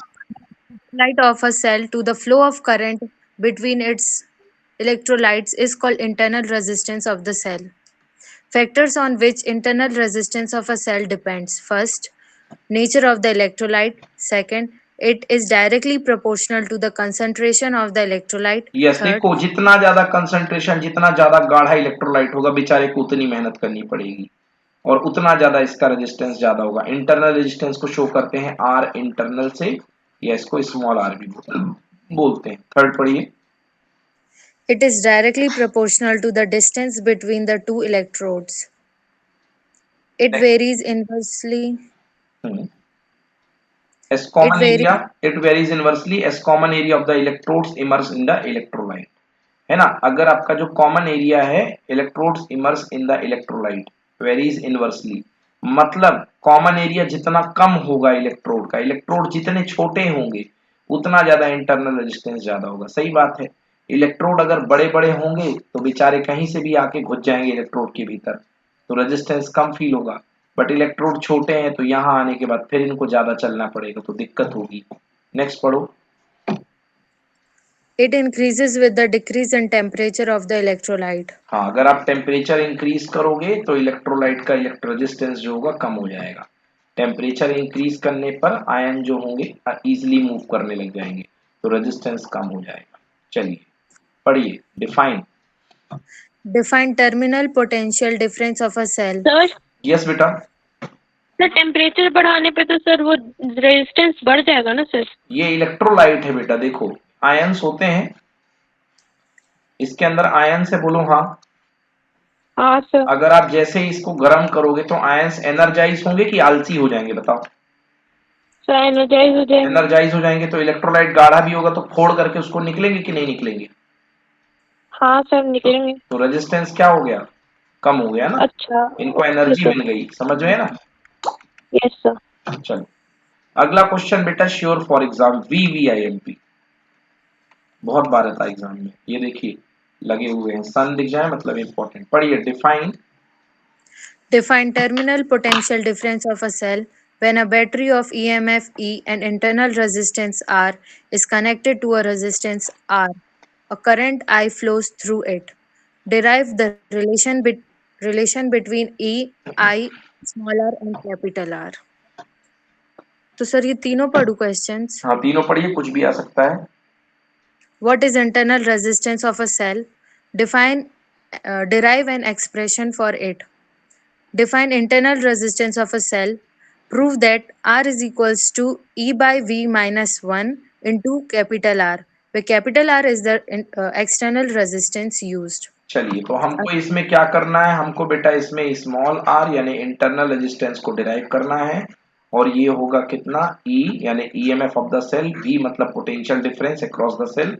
Light of a cell to the flow of current between its electrolytes is called internal resistance of the cell. Factors on which internal resistance of a cell depends. First, nature of the electrolyte. Second, it is directly proportional to the concentration of the electrolyte. Yes, Third, देखो जितना ज्यादा concentration, जितना ज्यादा गाढ़ा electrolyte होगा, बेचारे को उतनी मेहनत करनी पड़ेगी और उतना ज्यादा इसका रेजिस्टेंस ज्यादा होगा. इंटरनल रेजिस्टेंस को शो करते हैं आर इंटरनल से, या इसको स्मॉल आर भी बोलते हैं. थर्ड पढ़िए. it is directly proportional to the distance between the two electrodes. It varies inversely. Hmm. as common varies. area it varies inversely as common area of the electrodes immersed in the electrolyte, है ना। अगर आपका जो common area है electrodes immerse in the electrolyte varies inversely, मतलब common area जितना कम होगा electrode का, इलेक्ट्रोड जितने छोटे होंगे उतना ज्यादा इंटरनल रेजिस्टेंस ज्यादा होगा। सही बात है। इलेक्ट्रोड अगर बड़े बड़े होंगे तो बेचारे कहीं से भी आके घुस जाएंगे इलेक्ट्रोड के भीतर, तो रेजिस्टेंस कम फील होगा। बट इलेक्ट्रोड छोटे हैं तो यहाँ आने के बाद फिर इनको ज्यादा चलना पड़ेगा, तो दिक्कत होगी। नेक्स्ट पढ़ो। It increases with the decrease in temperature of the electrolyte. हाँ, अगर आप टेम्परेचर इंक्रीज करोगे तो इलेक्ट्रोलाइट का रेजिस्टेंस जो होगा कम हो जाएगा। टेम्परेचर इंक्रीज करने पर आयन जो होंगे इजीली मूव करने लग जाएंगे, तो रेजिस्टेंस कम हो जाएगा। चलिए पढ़िए। Define. Define terminal potential difference of a cell. Sir yes बेटा। सर टेम्परेचर बढ़ाने पे तो सर वो रेजिस्टेंस बढ़ जाएगा ना सर? ये इलेक्ट्रोलाइट है बेटा, देखो आयंस होते हैं इसके अंदर, आयन से बोलो हाँ। हाँ सर। अगर आप जैसे ही इसको गर्म करोगे तो आयंस एनर्जाइज होंगे कि आलसी हो जाएंगे, बताओ। सर एनर्जाइज हो जाएंगे। एनर्जाइज हो जाएंगे तो इलेक्ट्रोलाइट गाढ़ा भी होगा तो फोड़ करके उसको निकलेंगे कि नहीं निकलेंगे? हाँ सर निकलेंगे। तो रेजिस्टेंस क्या हो गया? कम हो गया ना। अच्छा इनको ओके एनर्जी सर। मिल गई, समझ में है ना। Yes sir. चलो अगला क्वेश्चन बेटा, श्योर फॉर एग्जाम VVIMP, बहुत बार आता है एग्जाम में। ये देखिए लगे हुए हैं, सन दिख जाए मतलब इंपॉर्टेंट। पढ़िए। Define. Define terminal potential difference of a cell when a battery of EMF E and internal resistance R is connected to a resistance R. A current I flows through it. Derive the relation between E, I, small r and capital R. तो sir ये तीनों पढ़ू questions. हाँ तीनों पढ़िए, कुछ भी आ सकता है। What is internal resistance of a cell? Derive an expression for it. Define internal resistance of a cell. Prove that R is equals to E by V minus 1 into capital R, where capital R is the external resistance used. चलिए तो हमको इसमें क्या करना है, हमको बेटा इसमें स्मॉल r यानी इंटरनल रेजिस्टेंस को डिराइव करना है, और ये होगा कितना E यानी EMF of the cell, V मतलब potential difference across the cell,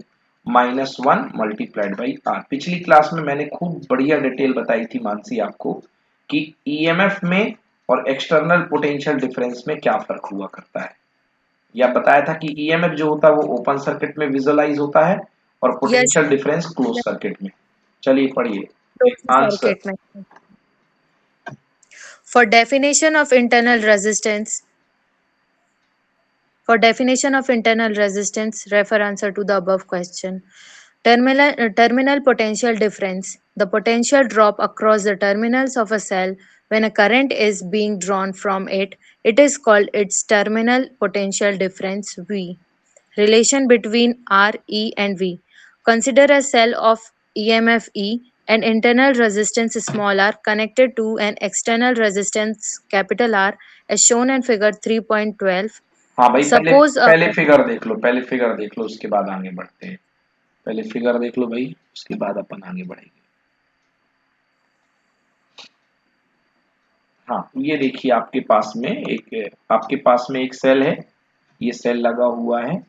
-1 multiplied by R। पिछली क्लास में मैंने खूब बढ़िया डिटेल बताई थी मानसी आपको कि EMF में और एक्सटर्नल पोटेंशियल डिफरेंस में क्या फर्क हुआ करता है, या बताया था कि EMF जो होता है वो ओपन सर्किट में विजुअलाइज होता है और पोटेंशियल डिफरेंस क्लोज सर्किट में। चलिए पढ़िए आंसर। Circuit में. For definition of internal resistance, refer answer to the above question. Terminal potential difference. The potential drop across the terminals of a cell when a current is being drawn from it. It is called its terminal potential difference V. Relation between R, E and V. Consider a cell of EMF E and internal resistance small r connected to an external resistance capital R as shown in figure 3.12. हाँ भाई Suppose पहले figure देख लो, पहले figure देख लो उसके बाद आगे बढ़ते हैं। पहले फिगर देख लो भाई, उसके बाद अपन आगे बढ़ेंगे। हाँ ये देखिए आपके पास में एक सेल है, ये सेल लगा हुआ है।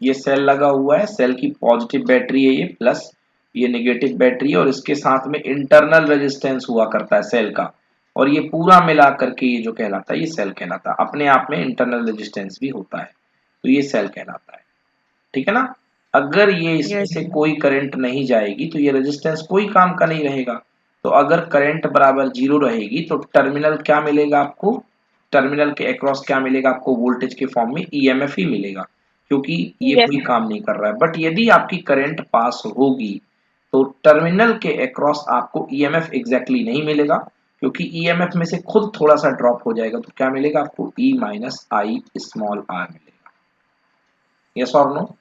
ये सेल लगा हुआ है, सेल की पॉजिटिव बैटरी है ये, प्लस ये नेगेटिव बैटरी है, और इसके साथ में इंटरनल रेजिस्टेंस हुआ करता है सेल का, और ये पूरा मिला करके ये जो कहलाता है ये सेल कहलाता है। अपने आप में इंटरनल रेजिस्टेंस भी होता है, तो ये सेल कहलाता है। ठीक है ना। अगर ये इसमें से कोई करंट नहीं जाएगी तो ये रेजिस्टेंस कोई काम का नहीं रहेगा। तो अगर करंट बराबर 0 रहेगी तो टर्मिनल क्या मिलेगा आपको, टर्मिनल के अक्रॉस क्या मिलेगा आपको, वोल्टेज के फॉर्म में EMF ही मिलेगा, क्योंकि ये Yes. कोई काम नहीं कर रहा है। बट यदि आपकी करंट पास होगी तो टर्मिनल के अक्रॉस आपको EMF एग्जैक्टली नहीं मिलेगा, क्योंकि EMF में से खुद थोड़ा सा ड्रॉप हो जाएगा। तो क्या मिलेगा आपको, E minus I small r मिलेगा। यस और no?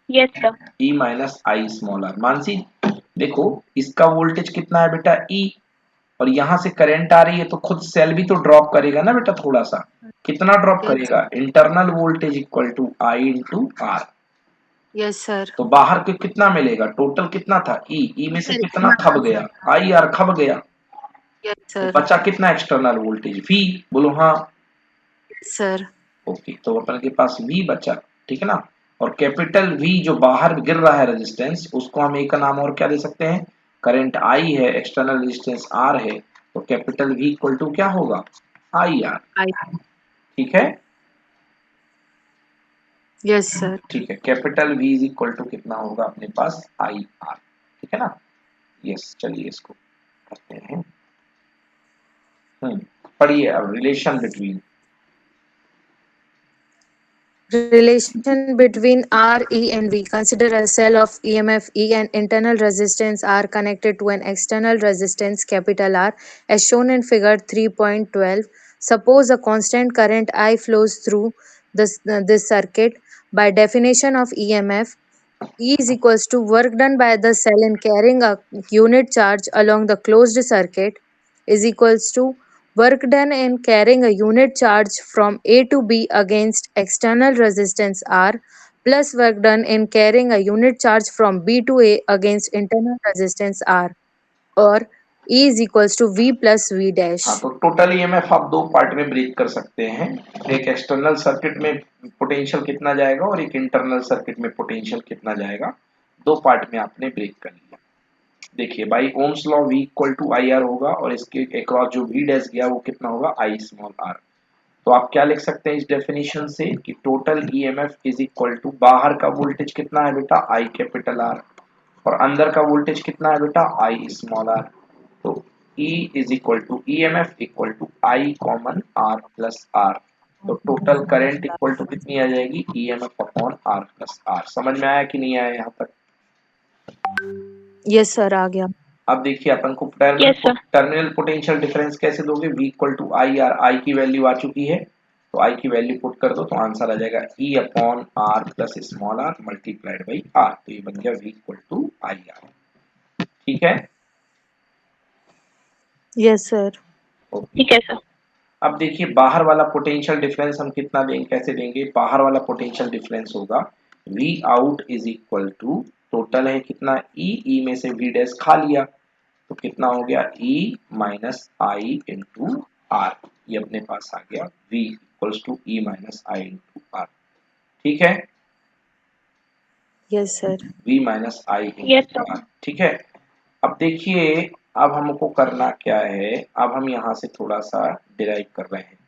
Yes sir. E minus I small r। Mansi देखो इसका वोल्टेज कितना है बेटा E, और यहाँ से करंट आ रही है तो खुद सेल भी तो ड्रॉप करेगा ना बेटा थोड़ा सा। कितना ड्रॉप करेगा, internal voltage equal to I into R। Yes sir. तो बाहर के कितना मिलेगा, टोटल कितना था E में से कितना खप गया, IR खप गया। Yes, तो sir. बचा कितना एक्सटर्नल वोल्टेज V, बोलो हाँ। Yes, sir. ओके, तो अपन के पास V बचा, ठीक है ना। और कैपिटल V जो बाहर गिर रहा है रेजिस्टेंस, उसको हम एक का नाम और क्या दे सकते हैं, करंट I है, एक्सटर्नल रेजिस्टेंस R है, तो कैपिटल V इक्वल टू क्या होगा, IR। I. ठीक है, Yes, sir. ठीक है, capital V is equal to कितना होगा अपने पास IR, ठीक है ना। यस, चलिए इसको करते हैं। पढ़िए अब, relation between Relation between R, E, and V. Consider a cell of EMF E and internal resistance R connected to an external resistance capital R as shown in figure 3.12. Suppose a constant current I flows through this circuit. By definition of EMF, E is equals to work done by the cell in carrying a unit charge along the closed circuit is equals to work done in carrying a unit charge from A to B against external resistance R plus work done in carrying a unit charge from B to A against internal resistance R, or E is equals to V plus V हाँ, dash. तो total EMF आप दो part में break कर सकते हैं। एक external circuit में पोटेंशियल कितना जाएगा और एक इंटरनल सर्किट में पोटेंशियल कितना जाएगा, दो पार्ट में आपने ब्रेक कर लिया। देखिए by Ohm's law V equal to I R होगा और इसके अक्रॉस जो V डैश गया वो कितना होगा I स्मॉल r। तो आप क्या लिख सकते हैं इस डेफिनेशन से कि total EMF is equal to बाहर का वोल्टेज कितना है बेटा I कैपिटल R और अंदर का वोल्टेज कितना है बेटा I स्मॉल r। तो E is equal to EMF equal to I common R plus R। तो टोटल करंट इक्वल टू कितनी आ जाएगी, EMF upon R plus R। समझ में आया कि नहीं आया यहाँ तक? Yes, sir. आ गया. अब देखिए अपन को Yes, sir. Terminal potential difference कैसे दोगे, V equal to I R, I की वैल्यू आ चुकी है तो आई की वैल्यू पुट कर दो तो आंसर आ जाएगा E upon R plus small r multiplied by R। तो ये बन गया V equal to I R. ठीक है, Yes, sir. ओके। ठीक है सर। अब देखिए बाहर वाला पोटेंशियल डिफरेंस हम कितना देंगे, कैसे देंगे, बाहर वाला पोटेंशियल डिफरेंस होगा V out is equal to total है कितना E में से V डैश खा लिया तो कितना हो गया E minus I into R. ये अपने पास आ गया V equals to E minus I into R. ठीक है, Yes, sir. V minus I Yes, into sir. R. ठीक है, अब देखिए अब हमको करना क्या है, अब हम यहाँ से थोड़ा सा डिराइव कर रहे हैं।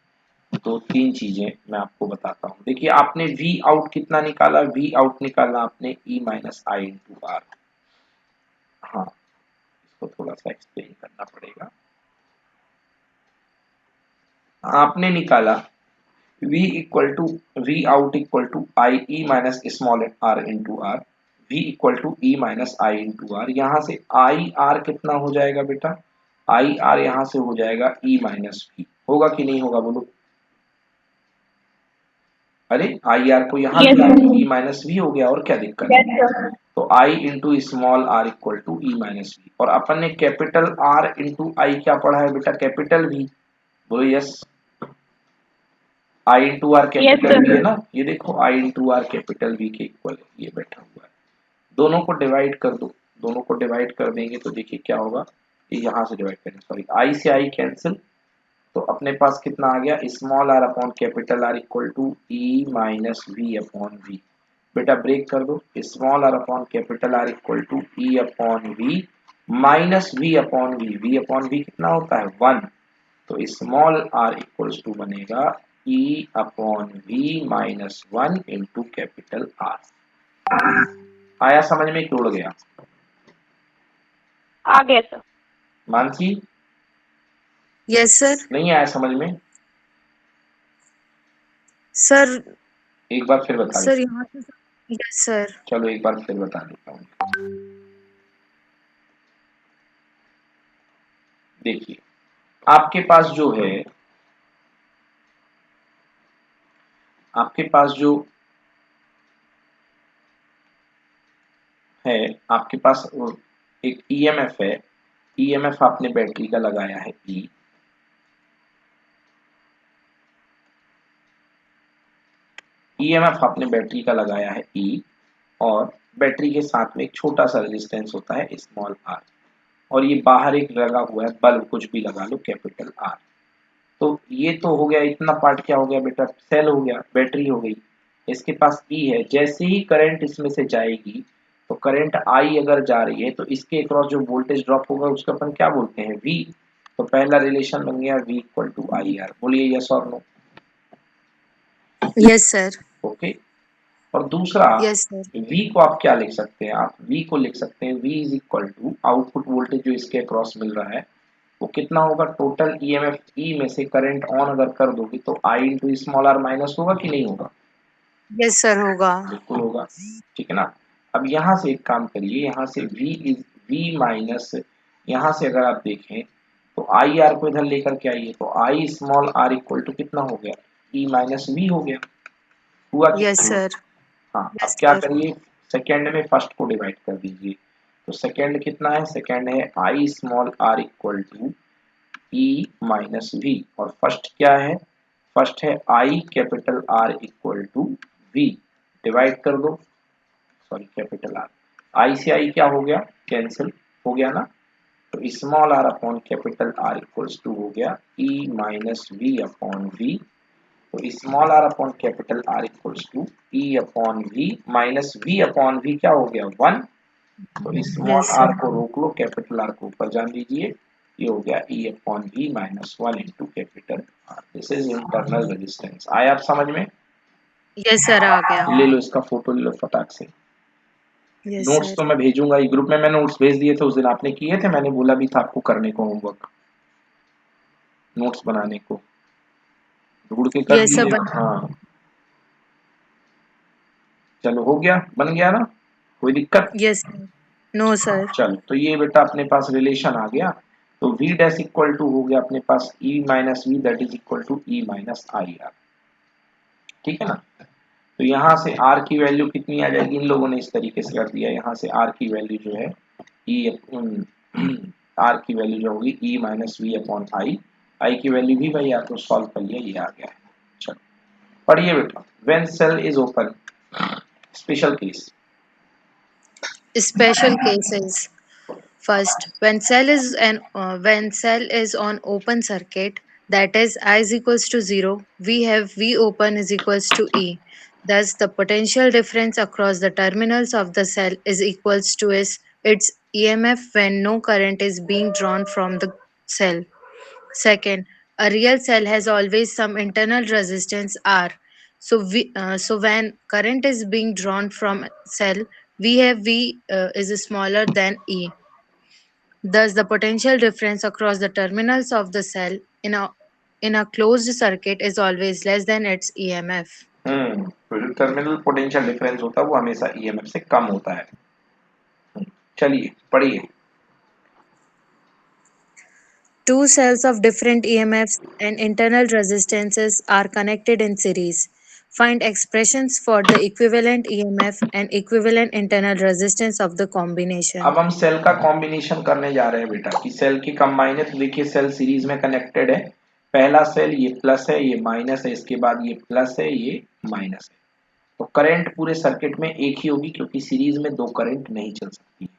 दो तीन चीजें मैं आपको बताता हूँ। देखिए आपने V आउट कितना निकाला, V आउट निकाला आपने E minus I into R. हाँ, इसको थोड़ा सा एक्सप्लेन करना पड़ेगा। आपने निकाला V equal to V out equal to I E minus small r into R, V equal to E minus I into R. यहाँ से आई आर कितना हो जाएगा बेटा, आई आर यहाँ से हो जाएगा E माइनस V। होगा कि नहीं होगा बोलो, अरे आई आर को यहाँ Yes, ले sir. E माइनस V हो गया और क्या दिक्कत है। Yes, sir. तो I into small r equal to E minus V और अपन ने कैपिटल R इंटू आई क्या पढ़ा है बेटा, कैपिटल V। बोलो yes, I into R Yes, capital V है sir. ना, ये देखो I into R capital V के इक्वल है, ये बैठा हुआ है। दोनों को डिवाइड कर दो, दोनों को डिवाइड कर देंगे तो देखिए क्या होगा, ये यहाँ से डिवाइड करेंगे, सॉरी आई से आई कैंसिल, तो अपने पास कितना आ गया, small r upon capital R equal to E minus V upon V। बेटा ब्रेक कर दो, small r upon capital R equal to E upon V minus V upon V। V upon V कितना होता है 1, तो स्मॉल r इक्वल्स टू बनेगा E upon V minus 1 into capital R। आया समझ में कि उड़ गया? आ गया सर। Mansi Yes, sir. नहीं आया समझ में? Sir, एक बार फिर बता sir, दो, यहाँ से. Yes, sir. चलो एक बार फिर बता देता हूँ। देखिए आपके पास जो है, आपके पास जो है, आपके पास एक ईएमएफ है, ईएमएफ आपने बैटरी का लगाया है E, ईएमएफ आपने बैटरी का लगाया है E और बैटरी के साथ में एक छोटा सा रेजिस्टेंस होता है स्मॉल r। और ये बाहर एक लगा हुआ है बल्ब, कुछ भी लगा लो कैपिटल आर। तो ये तो हो गया, इतना पार्ट क्या हो गया बेटा, सेल हो गया, बैटरी हो गई। इसके पास ई है, जैसे ही करंट इसमें से जाएगी तो करंट आई अगर जा रही है तो इसके अक्रॉस जो वोल्टेज ड्रॉप होगा उसको अपन क्या बोलते हैं, वी। तो पहला रिलेशन बन गया V equal to I R. बोलिए यस और नो। Yes, sir. ओके। और दूसरा, Yes, sir. V को आप क्या लिख सकते हैं, आप V को लिख सकते हैं V is equal to output voltage जो इसके अक्रॉस मिल रहा है वो कितना होगा, टोटल ईएमएफ ई में से करंट ऑन अगर कर दोगे तो आई इंटू स्मॉल आर माइनस होगा कि नहीं होगा, Yes, sir. होगा. बिल्कुल होगा। ठीक है ना। अब यहाँ से एक काम करिए, यहाँ से V माइनस, यहाँ से अगर आप देखें तो आई आर को इधर लेकर के आइए तो I small R equal to कितना हो गया, ई माइनस वी हो गया। हुआ कि Yes, नहीं हुआ? sir. हाँ, अब Yes, क्या sir. करिए, सेकेंड में फर्स्ट को डिवाइड कर दीजिए। तो सेकेंड कितना है, सेकेंड है I small R equal to E minus V, और फर्स्ट क्या है, फर्स्ट है I capital R equal to V. Divide कर दो, सॉरी कैपिटल आर, आई से आई क्या हो गया, कैंसिल हो गया ना। तो small R upon capital R equals to हो गया E minus V upon V. तो small R upon capital R equals to E upon V minus V upon V क्या हो गया, वन। तो स्मॉल Yes, sir. आर को रोक लो, capital R को ऊपर जान दीजिए, ये हो गया E upon V minus one into capital R. This is internal resistance. आया आप समझ में। Yes, sir. आ गया. ले लो इसका फोटो, ले लो फटाक से। Yes, notes sir. तो मैं भेजूंगा, ये ग्रुप में मैं नोट्स भेज दिए थे उस दिन, आपने किए थे, मैंने बोला भी था आपको करने को होमवर्क, नोट्स बनाने को, ढूंढ के कर Yes, sir. लीजिएगा। हाँ चलो हो गया, बन गया ना, कोई दिक्कत। Yes, sir. No, sir. चलो तो ये बेटा अपने पास रिलेशन आ गया। तो v डैश इक्वल टू हो गया अपने पास e minus V that is equal to e minus I R. ठीक है ना। तो यहाँ से r की वैल्यू कितनी आ जाएगी, इन लोगों ने इस तरीके से कर दिया, यहाँ से r की वैल्यू जो है e r की वैल्यू जो होगी e minus V upon I, I की वैल्यू भी भाई आपको सॉल्व कर लिया, ये आ गया है। चलो पढ़िए बेटा, when cell is open, special case. Special cases. First, when cell is on open circuit, that is I is equals to 0, we have V open is equals to E. Thus, the potential difference across the terminals of the cell is equals to its EMF when no current is being drawn from the cell. Second, a real cell has always some internal resistance R. So when current is being drawn from cell, we have V is smaller than E. Thus, the potential difference across the terminals of the cell in a closed circuit is always less than its EMF. तो जो terminal potential difference होता है वो हमेशा EMF से कम होता है। चलिए पढ़िए। Two cells of different EMFs and internal resistances are connected in series. Find expressions for the equivalent EMF and equivalent internal resistance of the combination. अब हम सेल का कॉम्बिनेशन करने जा रहे हैं बेटा, कि सेल की कंबाइन है। तो देखिए सेल सीरीज में कनेक्टेड है, पहला सेल ये प्लस है, ये माइनस है, इसके बाद ये प्लस है, ये माइनस है। तो करंट पूरे सर्किट में एक ही होगी, क्योंकि सीरीज में दो करंट नहीं चल सकती है।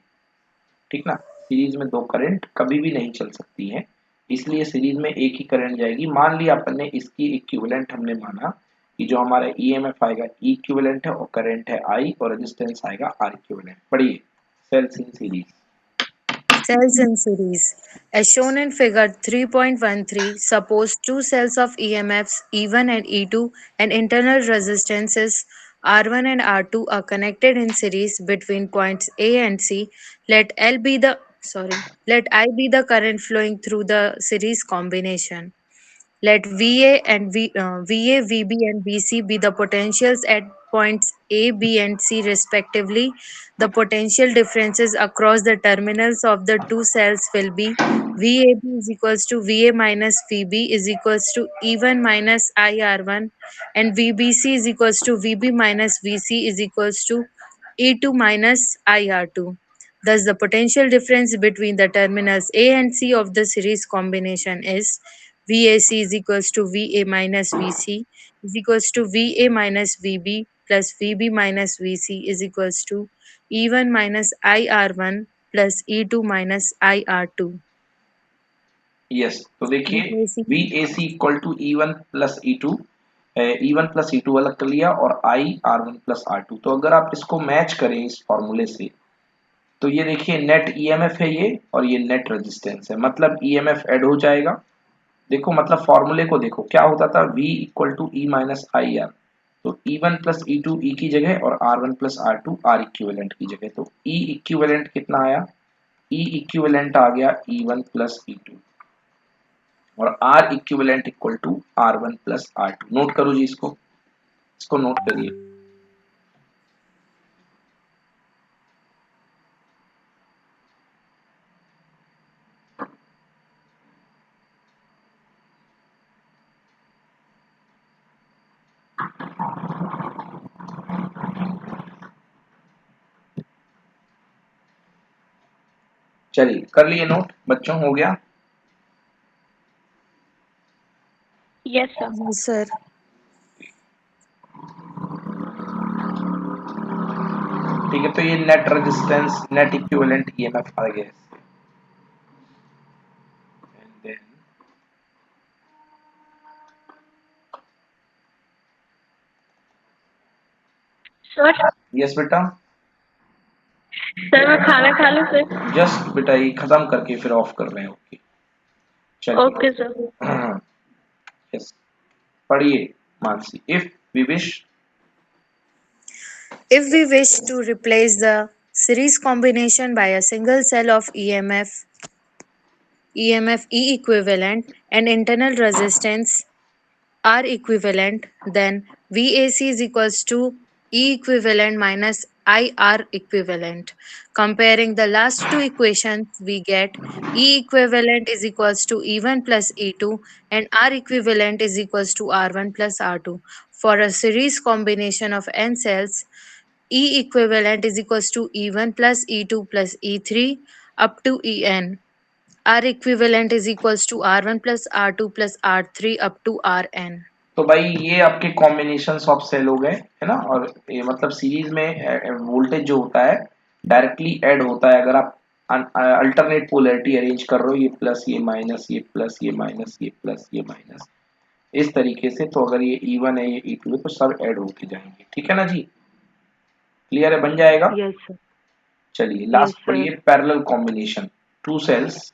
ठीक ना, सीरीज में दो करंट कभी भी नहीं चल सकती है, इसलिए सीरीज में एक ही करंट जाएगी। मान लिया अपन ने इसकी इक्विवेलेंट हमने माना कि जो हमारा ईएमएफ आएगा ई इक्विवेलेंट है और करंट है आई और रेजिस्टेंस आएगा आर इक्विवेलेंट। पढ़िए cells in series. Cells in series. As shown in figure 3.13, suppose two cells of EMFs E1 and E2 and internal resistances R1 and R2 are connected in series between points A and C. Let I be the current flowing through the series combination. Let VA, VB, and VC be the potentials at points A, B, and C respectively. The potential differences across the terminals of the two cells will be VAB is equals to VA minus VB is equals to E1 minus IR1, and VBC is equals to VB minus VC is equals to E2 minus IR2. Thus, the potential difference between the terminals A and C of the series combination is VAC is equals to VA minus VC is equals to VA minus VB plus VB minus VC is equals to E1 minus IR1 plus E2 minus IR2. Yes, तो देखिए VAC V A C equal to E one plus E two, E one plus E two अलग कर लिया और I R one plus R two. तो अगर आप इसको मैच करें इस फॉर्मूले से, तो ये देखिए नेट ईएमएफ है ये और ये नेट रेजिस्टेंस है, मतलब ईएमएफ ऐड हो जाएगा। देखो मतलब फॉर्मूले को देखो, क्या होता था V equal to E minus I R, तो E one plus E two E की जगह और R one plus R two R equivalent की जगह। तो ई इक्विवेलेंट कितना आया, ई इक्विवेलेंट आ गया E one plus E two और R equivalent equal to R one plus R two. Note करो जी इसको नोट करिए। चलिए कर लिए नोट बच्चों, हो गया? Yes, sir. Yes, sir. ठीक है, तो ये net resistance net equivalent EMF आ गया। एंड देन Sir, यस बेटा, सर मैं खाना खा लूँ सर? जस्ट बेटा ये खत्म करके फिर ऑफ कर रहे हैं। ओके चलिए। Okay sir. यस, पढ़िए Mansi. If we wish, If we wish to replace the series combination by a single cell of EMF E equivalent and internal resistance R equivalent, then VAC is equals to E equivalent minus IR equivalent. Comparing the last two equations, we get E equivalent is equals to E1 plus E2 and R equivalent is equals to R1 plus R2. For a series combination of n cells, E equivalent is equals to E1 plus E2 plus E3 up to En. R equivalent is equals to R1 plus R2 plus R3 up to Rn. तो भाई ये आपके combination of cell हो गए है ना। और ये मतलब सीरीज में वोल्टेज जो होता है डायरेक्टली ऐड होता है। अगर आप अल्टरनेट पोलैरिटी अरेंज कर रहे हो, ये प्लस ये माइनस ये प्लस ये माइनस ये प्लस ये माइनस, इस तरीके से, तो अगर ये E1 है ये E2 है तो सब ऐड होके जाएंगे। ठीक है ना जी, क्लियर है, बन जाएगा। Yes, sir. चलिए Yes, लास्ट sir. पढ़िए, parallel combination two cells.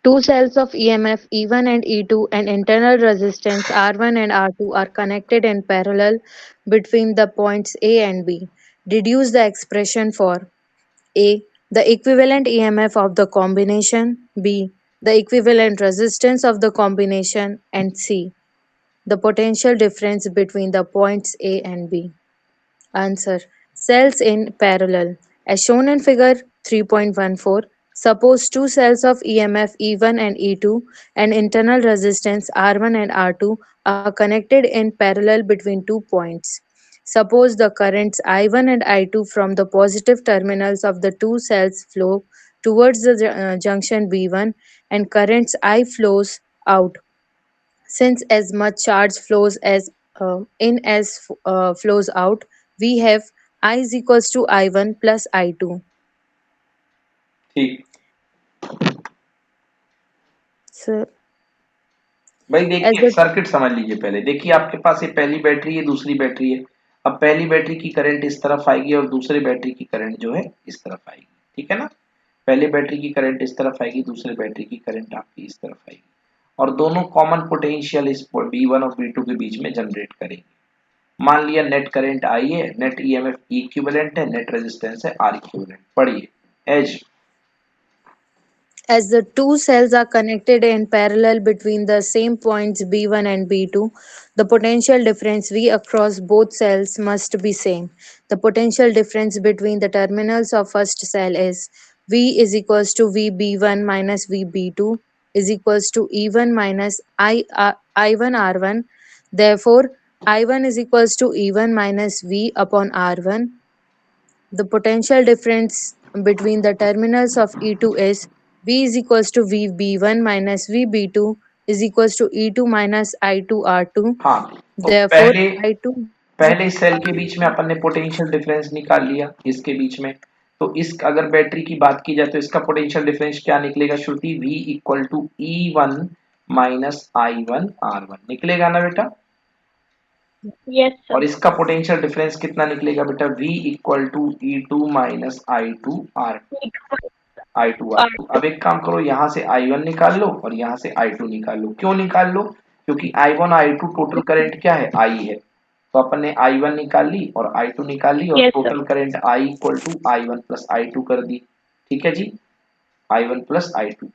Two cells of EMF E1 and E2 and internal resistance R1 and R2 are connected in parallel between the points A and B. Deduce the expression for A. The equivalent EMF of the combination, B. The equivalent resistance of the combination, and C. The potential difference between the points A and B. Answer. Cells in parallel. As shown in figure 3.14, suppose two cells of EMF E1 and E2 and internal resistance R1 and R2 are connected in parallel between 2 points. Suppose the currents I1 and I2 from the positive terminals of the two cells flow towards the junction B1 and currents I flows out. Since as much charge flows as in as flows out, we have I is equals to I1 plus I2. ठीक So, भाई as देखिए the circuit समझ लीजिए पहले। देखिए आपके पास ये पहली बैटरी है, दूसरी बैटरी है। अब पहली बैटरी की करंट इस तरफ आएगी और दूसरी बैटरी की करंट जो है इस तरफ आएगी। ठीक है ना, पहली बैटरी की करंट इस तरफ आएगी, दूसरी बैटरी की करंट आपकी इस तरफ आएगी और दोनों कॉमन पोटेंशियल इस B1 और B2 के बीच में जनरेट करेंगे। मान लिया नेट करंट आई है, नेट ईएमएफ इक्विवेलेंट है, नेट रेजिस्टेंस है आर इक्विवेलेंट। पढ़िए as as the two cells are connected in parallel between the same points B1 and B2, the potential difference V across both cells must be same. The potential difference between the terminals of first cell is V is equals to VB1 minus VB2 is equals to E1 minus I1 R1. Therefore, I1 is equals to E1 minus V upon R1. The potential difference between the terminals of E2 is V is equals to VB1 minus VB2 is equals to E2 minus I2 R2. हाँ, तो Therefore, पहले I2 पहले cell के बीच में अपन ने potential difference निकाल लिया इसके बीच में। तो इस अगर बैटरी की बात की जाए तो इसका पोटेंशियल डिफरेंस क्या निकलेगा Shruti? V equal to E1 minus I1 R1 निकलेगा ना बेटा? यस और सर। इसका पोटेंशियल डिफरेंस कितना निकलेगा बेटा? V equal to E2 minus I2 R2। अब एक काम करो, यहाँ से I1 निकाल लो और यहाँ से I2 निकाल लो। क्यों निकाल लो? क्योंकि I1 I2 टोटल करंट क्या है? I है। तो अपन ने I1 निकाल ली और I2 निकाल ली और yes sir. Total current I equal to I1 plus I2 कर दी। ठीक है जी, I1 प्लस I2।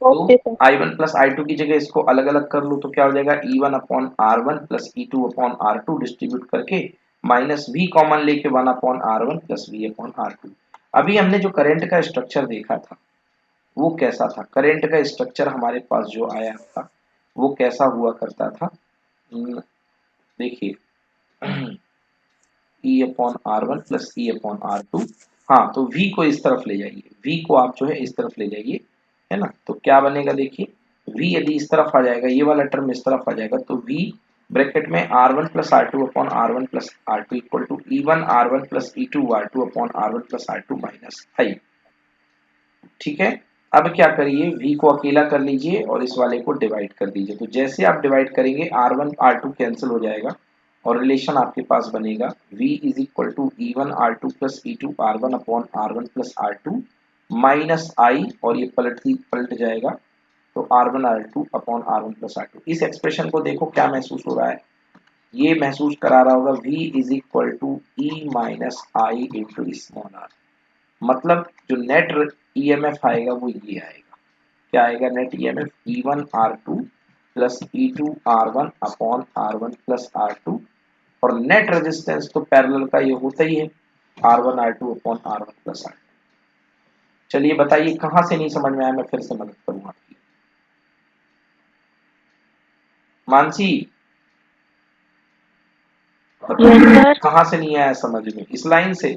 तो okay sir. I1 plus I2 की जगह इसको अलग अलग कर लो तो क्या हो जाएगा? E1 upon R1 plus E2 upon R2 distribute करके माइनस V कॉमन लेके 1 upon R1 plus V upon R2। अभी हमने जो करंट का स्ट्रक्चर देखा था वो कैसा था? करंट का स्ट्रक्चर हमारे पास जो आया था वो कैसा हुआ करता था? देखिए E upon R1 plus E upon R2। हाँ, तो V को इस तरफ ले जाइए, V को आप जो है इस तरफ ले जाइए, है ना? तो क्या बनेगा देखिए, V यदि इस तरफ आ जाएगा, ये वाला टर्म इस तरफ आ जाएगा तो V ब्रैकेट में R1 plus R2 upon R1 plus R2 equal to E1 R1 plus E2 R2 upon R1 plus R2 minus I। ठीक है, अब क्या करिए, V को अकेला कर लीजिए और इस वाले को डिवाइड कर दीजिए। तो जैसे आप डिवाइड करेंगे R1 R2 कैंसिल हो जाएगा और रिलेशन आपके पास बनेगा V is equal to E1 R2 plus E2 R1 upon R1 plus R2 minus I, और ये पलट जाएगा तो R1 R2 upon R1 plus R2। इस एक्सप्रेशन को देखो क्या महसूस हो रहा है? ये महसूस करा रहा होगा V is equal to E minus I into small r। मतलब जो नेट ईएमएफ आएगा वो ये आएगा। क्या आएगा net EMF? E1 R2 plus E2 R1 upon R1 plus R2, और नेट रेजिस्टेंस तो पैरेलल का ये होता ही है, R1 R2 upon R1 plus R2। चलिए बताइए कहां से नहीं समझ में आया, मैं फिर से मदद करूंगा आपकी। Mansi yes sir. कहां से नहीं आया समझ में? इस लाइन से।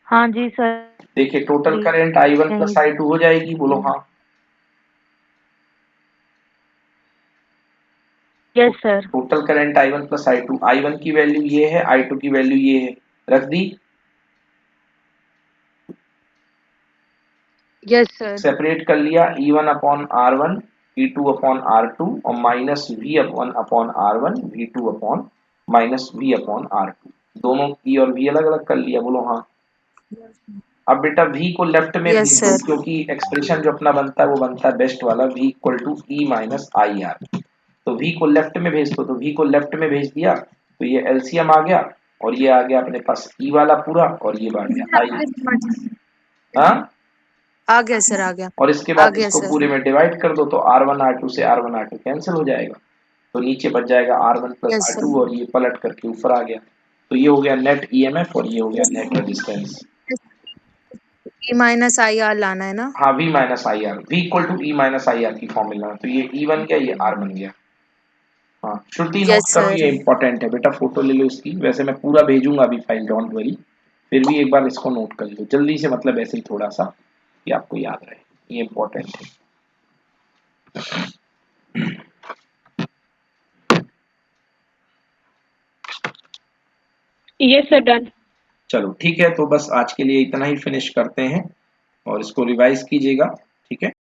हाँ जी सर। देखिए total current I1 plus I2 हो जाएगी, बोलो हाँ। Yes sir. Total current I1 plus I2, I1 की वैल्यू ये है, I2 की वैल्यू ये है, रख दी। Yes sir. सेपरेट कर लिया, E1 upon R1 E2 upon R2 और minus V1 upon R1 V2 upon minus V upon R2। दोनों E और V अलग अलग कर लिया, बोलो हाँ। अब बेटा V को लेफ्ट में यस भेज दो, सर। क्योंकि एक्सप्रेशन जो अपना बनता है वो बनता है बेस्ट वाला, V equal to E minus IR। तो V को लेफ्ट में भेज दो, तो V को लेफ्ट में भेज दिया तो ये एलसीएम आ गया और ये आ गया अपने पास E वाला पूरा और ये आ गया I। हाँ, आ गया सर, आ गया। और इसके आ बाद गया इसको सर। पूरे में डिवाइड कर दो तो R1 R2 से R1 R2 कैंसिल हो जाएगा, तो नीचे बच जाएगा R1 प्लस यस R2 और ये पलट करके ऊपर आ गया। तो ये हो गया नेट ईएमएफ और ये हो गया net resistance. Sir, minus I R लाना है ना? हाँ, V minus I R, V equal to E minus I R की फॉर्मूला, तो ये E बन गया, ये R बन गया। हाँ श्रुति नोट यस करो, सर। ये इंपॉर्टेंट है बेटा, फोटो ले लो इसकी। वैसे मैं पूरा भेजूंगा अभी फाइल, डोंट वरी, फिर भी एक बार इसको नोट कर लो जल्दी से, मतलब ऐसे ही थोड़ा सा कि आपको याद रहे, ये इंपॉर्टेंट है। Yes sir, done. चलो ठीक है, तो बस आज के लिए इतना ही फिनिश करते हैं और इसको रिवाइज कीजिएगा, ठीक है।